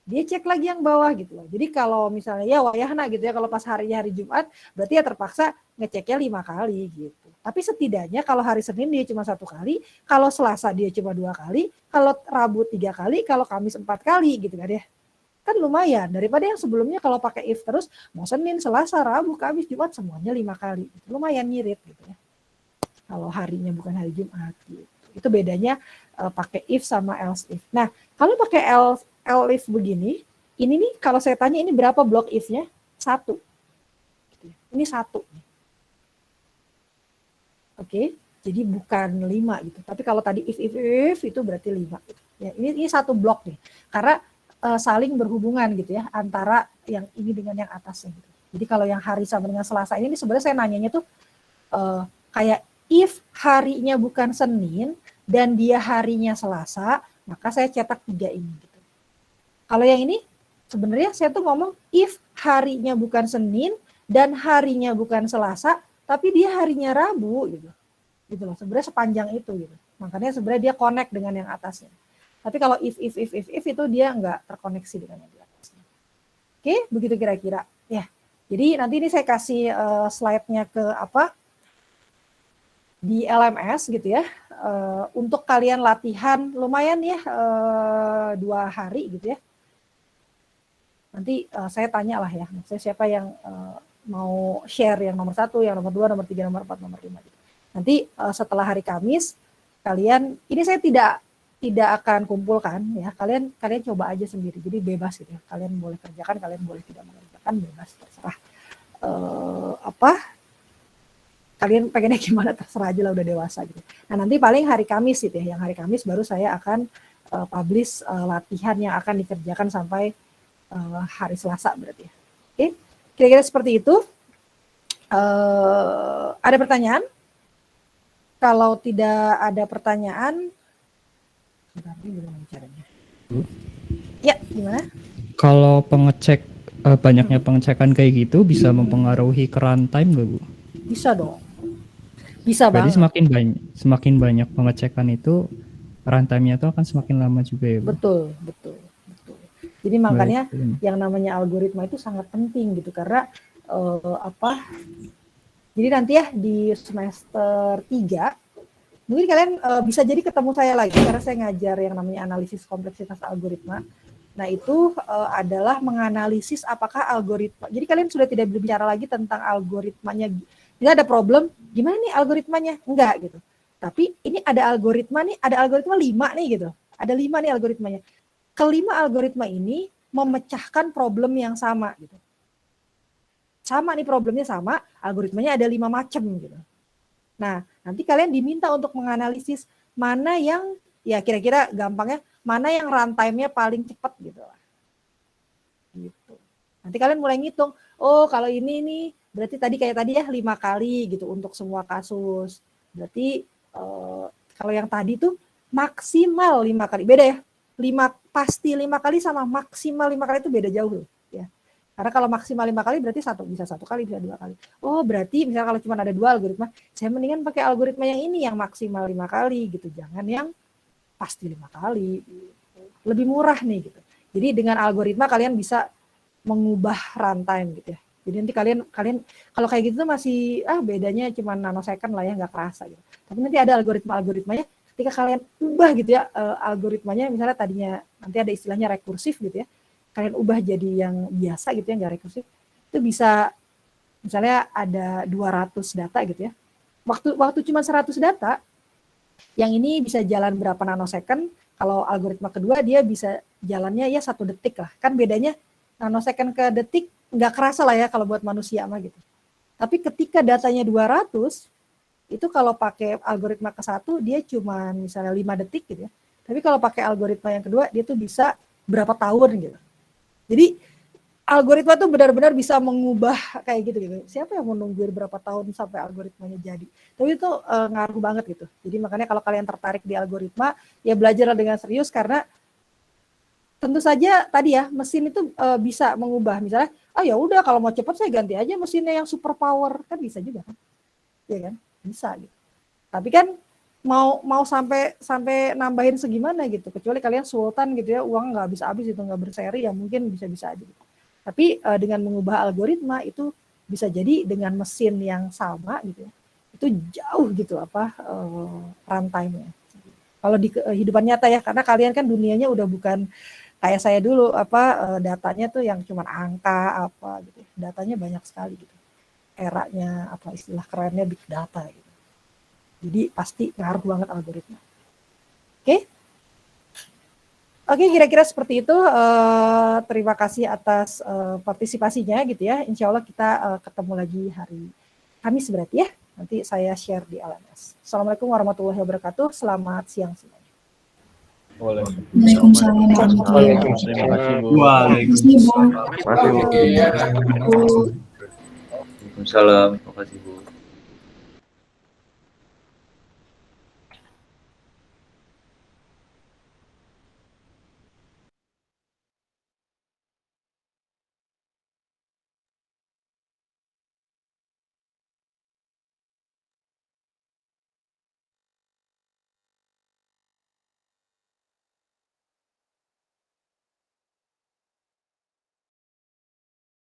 dia cek lagi yang bawah gitu loh. Jadi kalau misalnya ya wayahna gitu ya, kalau pas hari Jumat, berarti ya terpaksa ngeceknya 5 kali gitu. Tapi setidaknya kalau hari Senin dia cuma 1 kali, kalau Selasa dia cuma 2 kali, kalau Rabu 3 kali, kalau Kamis 4 kali gitu kan ya. Kan lumayan, daripada yang sebelumnya kalau pakai if terus, mau Senin, Selasa, Rabu, Kamis, Jumat, semuanya 5 kali. Lumayan nyirit gitu ya. kalau harinya bukan hari Jumat gitu. Itu bedanya pakai if sama else if. Nah, kalau pakai else if begini, ini nih kalau saya tanya ini berapa blok if-nya? 1. Ini 1. Oke, jadi bukan 5 gitu. Tapi kalau tadi if itu berarti 5 gitu. Ya, ini 1 blok nih. Karena saling berhubungan gitu ya antara yang ini dengan yang atasnya gitu. Jadi kalau yang hari sama dengan Selasa ini sebenarnya saya nanyanya tuh kayak if harinya bukan Senin dan dia harinya Selasa, maka saya cetak 3 ini gitu. Kalau yang ini sebenarnya saya tuh ngomong if harinya bukan Senin dan harinya bukan Selasa, tapi dia harinya Rabu gitu. Gitu loh. Sebenarnya sepanjang itu gitu. Makanya sebenarnya dia connect dengan yang atasnya. Tapi kalau if itu dia nggak terkoneksi dengan yang di atasnya. Oke, begitu kira-kira. Ya. Jadi nanti ini saya kasih slide-nya ke di LMS gitu ya. Untuk kalian latihan lumayan ya 2 hari gitu ya. Nanti saya tanya lah ya, maksudnya siapa yang mau share yang nomor 1, yang nomor 2, nomor 3, nomor 4, nomor 5 gitu. Nanti setelah hari Kamis kalian, ini saya tidak akan kumpulkan ya, kalian coba aja sendiri, jadi bebas gitu ya, kalian boleh kerjakan, kalian boleh tidak mengerjakan, bebas terserah kalian pengennya gimana, terserah aja lah, udah dewasa gitu. Nah nanti paling hari Kamis gitu ya, yang hari Kamis baru saya akan publish latihan yang akan dikerjakan sampai hari Selasa berarti ya. Oke, kira-kira seperti itu. Ada pertanyaan? Kalau tidak ada pertanyaan, gimana caranya? Ya, gimana? Kalau pengecek banyaknya pengecekan kayak gitu bisa mempengaruhi ke runtime nggak, Bu? Bisa dong. Bisa Berarti banget. semakin banyak pengecekan itu runtime-nya itu akan semakin lama juga ya, Bu? Betul. Jadi makanya yang namanya algoritma itu sangat penting gitu, karena jadi nanti ya di semester 3 mungkin kalian bisa jadi ketemu saya lagi karena saya ngajar yang namanya analisis kompleksitas algoritma. Nah itu adalah menganalisis apakah algoritma. Jadi kalian sudah tidak berbicara lagi tentang algoritmanya. Tidak ada problem, gimana nih algoritmanya? Enggak gitu. Tapi ini ada algoritma nih, ada algoritma 5 nih gitu. Ada 5 nih algoritmanya. Kelima algoritma ini memecahkan problem yang sama gitu. Sama nih problemnya sama, algoritmanya ada 5 macam gitu. Nah, nanti kalian diminta untuk menganalisis mana yang, ya kira-kira gampangnya, mana yang runtime-nya paling cepat gitu lah. Gitu. Nanti kalian mulai ngitung, oh kalau ini nih, berarti kayak tadi ya 5 kali gitu untuk semua kasus. Berarti kalau yang tadi tuh maksimal 5 kali, beda ya. Pasti 5 kali sama maksimal 5 kali itu beda jauh loh. Ya. Karena kalau maksimal 5 kali berarti bisa 1 kali, bisa 2 kali. Oh berarti misalnya kalau cuma ada 2 algoritma, saya mendingan pakai algoritma yang ini yang maksimal 5 kali gitu. Jangan yang pasti 5 kali. Gitu. Lebih murah nih gitu. Jadi dengan algoritma kalian bisa mengubah runtime gitu ya. Jadi nanti kalian kalau kayak gitu masih bedanya cuma nanosecond lah ya, nggak kerasa gitu. Tapi nanti ada algoritmanya ketika kalian ubah gitu ya algoritmanya, misalnya tadinya nanti ada istilahnya rekursif gitu ya, kalian ubah jadi yang biasa gitu ya, nggak rekursif, itu bisa misalnya ada 200 data gitu ya, waktu cuma 100 data, yang ini bisa jalan berapa nanosecond, kalau algoritma kedua dia bisa jalannya ya 1 detik lah, kan bedanya nanosecond ke detik nggak kerasa lah ya kalau buat manusia mah gitu. Tapi ketika datanya 200, itu kalau pakai algoritma ke-1 dia cuma misalnya 5 detik gitu ya. Tapi kalau pakai algoritma yang kedua dia tuh bisa berapa tahun gitu. Jadi algoritma tuh benar-benar bisa mengubah kayak gitu. Siapa yang mau nungguin berapa tahun sampai algoritmanya jadi? Tapi itu ngaruh banget gitu. Jadi makanya kalau kalian tertarik di algoritma, ya belajarlah dengan serius karena tentu saja tadi ya mesin itu bisa mengubah. Misalnya, ya udah kalau mau cepat saya ganti aja mesinnya yang super power, kan bisa juga kan? Iya kan? Bisa gitu. Tapi kan mau sampai nambahin segimana gitu, kecuali kalian sultan gitu ya, uang nggak habis-habis itu, nggak berseri ya mungkin bisa-bisa aja gitu. Tapi dengan mengubah algoritma itu bisa jadi dengan mesin yang sama gitu ya, itu jauh gitu runtime-nya. Kalau di kehidupan nyata ya, karena kalian kan dunianya udah bukan kayak saya dulu datanya tuh yang cuma angka gitu, datanya banyak sekali gitu. Eranya istilah kerennya big data gitu. Jadi pasti ngaruh banget algoritma. Oke? Oke, kira-kira seperti itu. Terima kasih atas partisipasinya gitu ya. Insya Allah kita ketemu lagi hari Kamis berarti ya. Nanti saya share di LMS. Assalamualaikum warahmatullahi wabarakatuh. Selamat siang semuanya. Waalaikumsalam warahmatullahi wabarakatuh. Waalaikumsalam. Terima kasih, Bu. Waalaikumsalam. Terima kasih, Bu.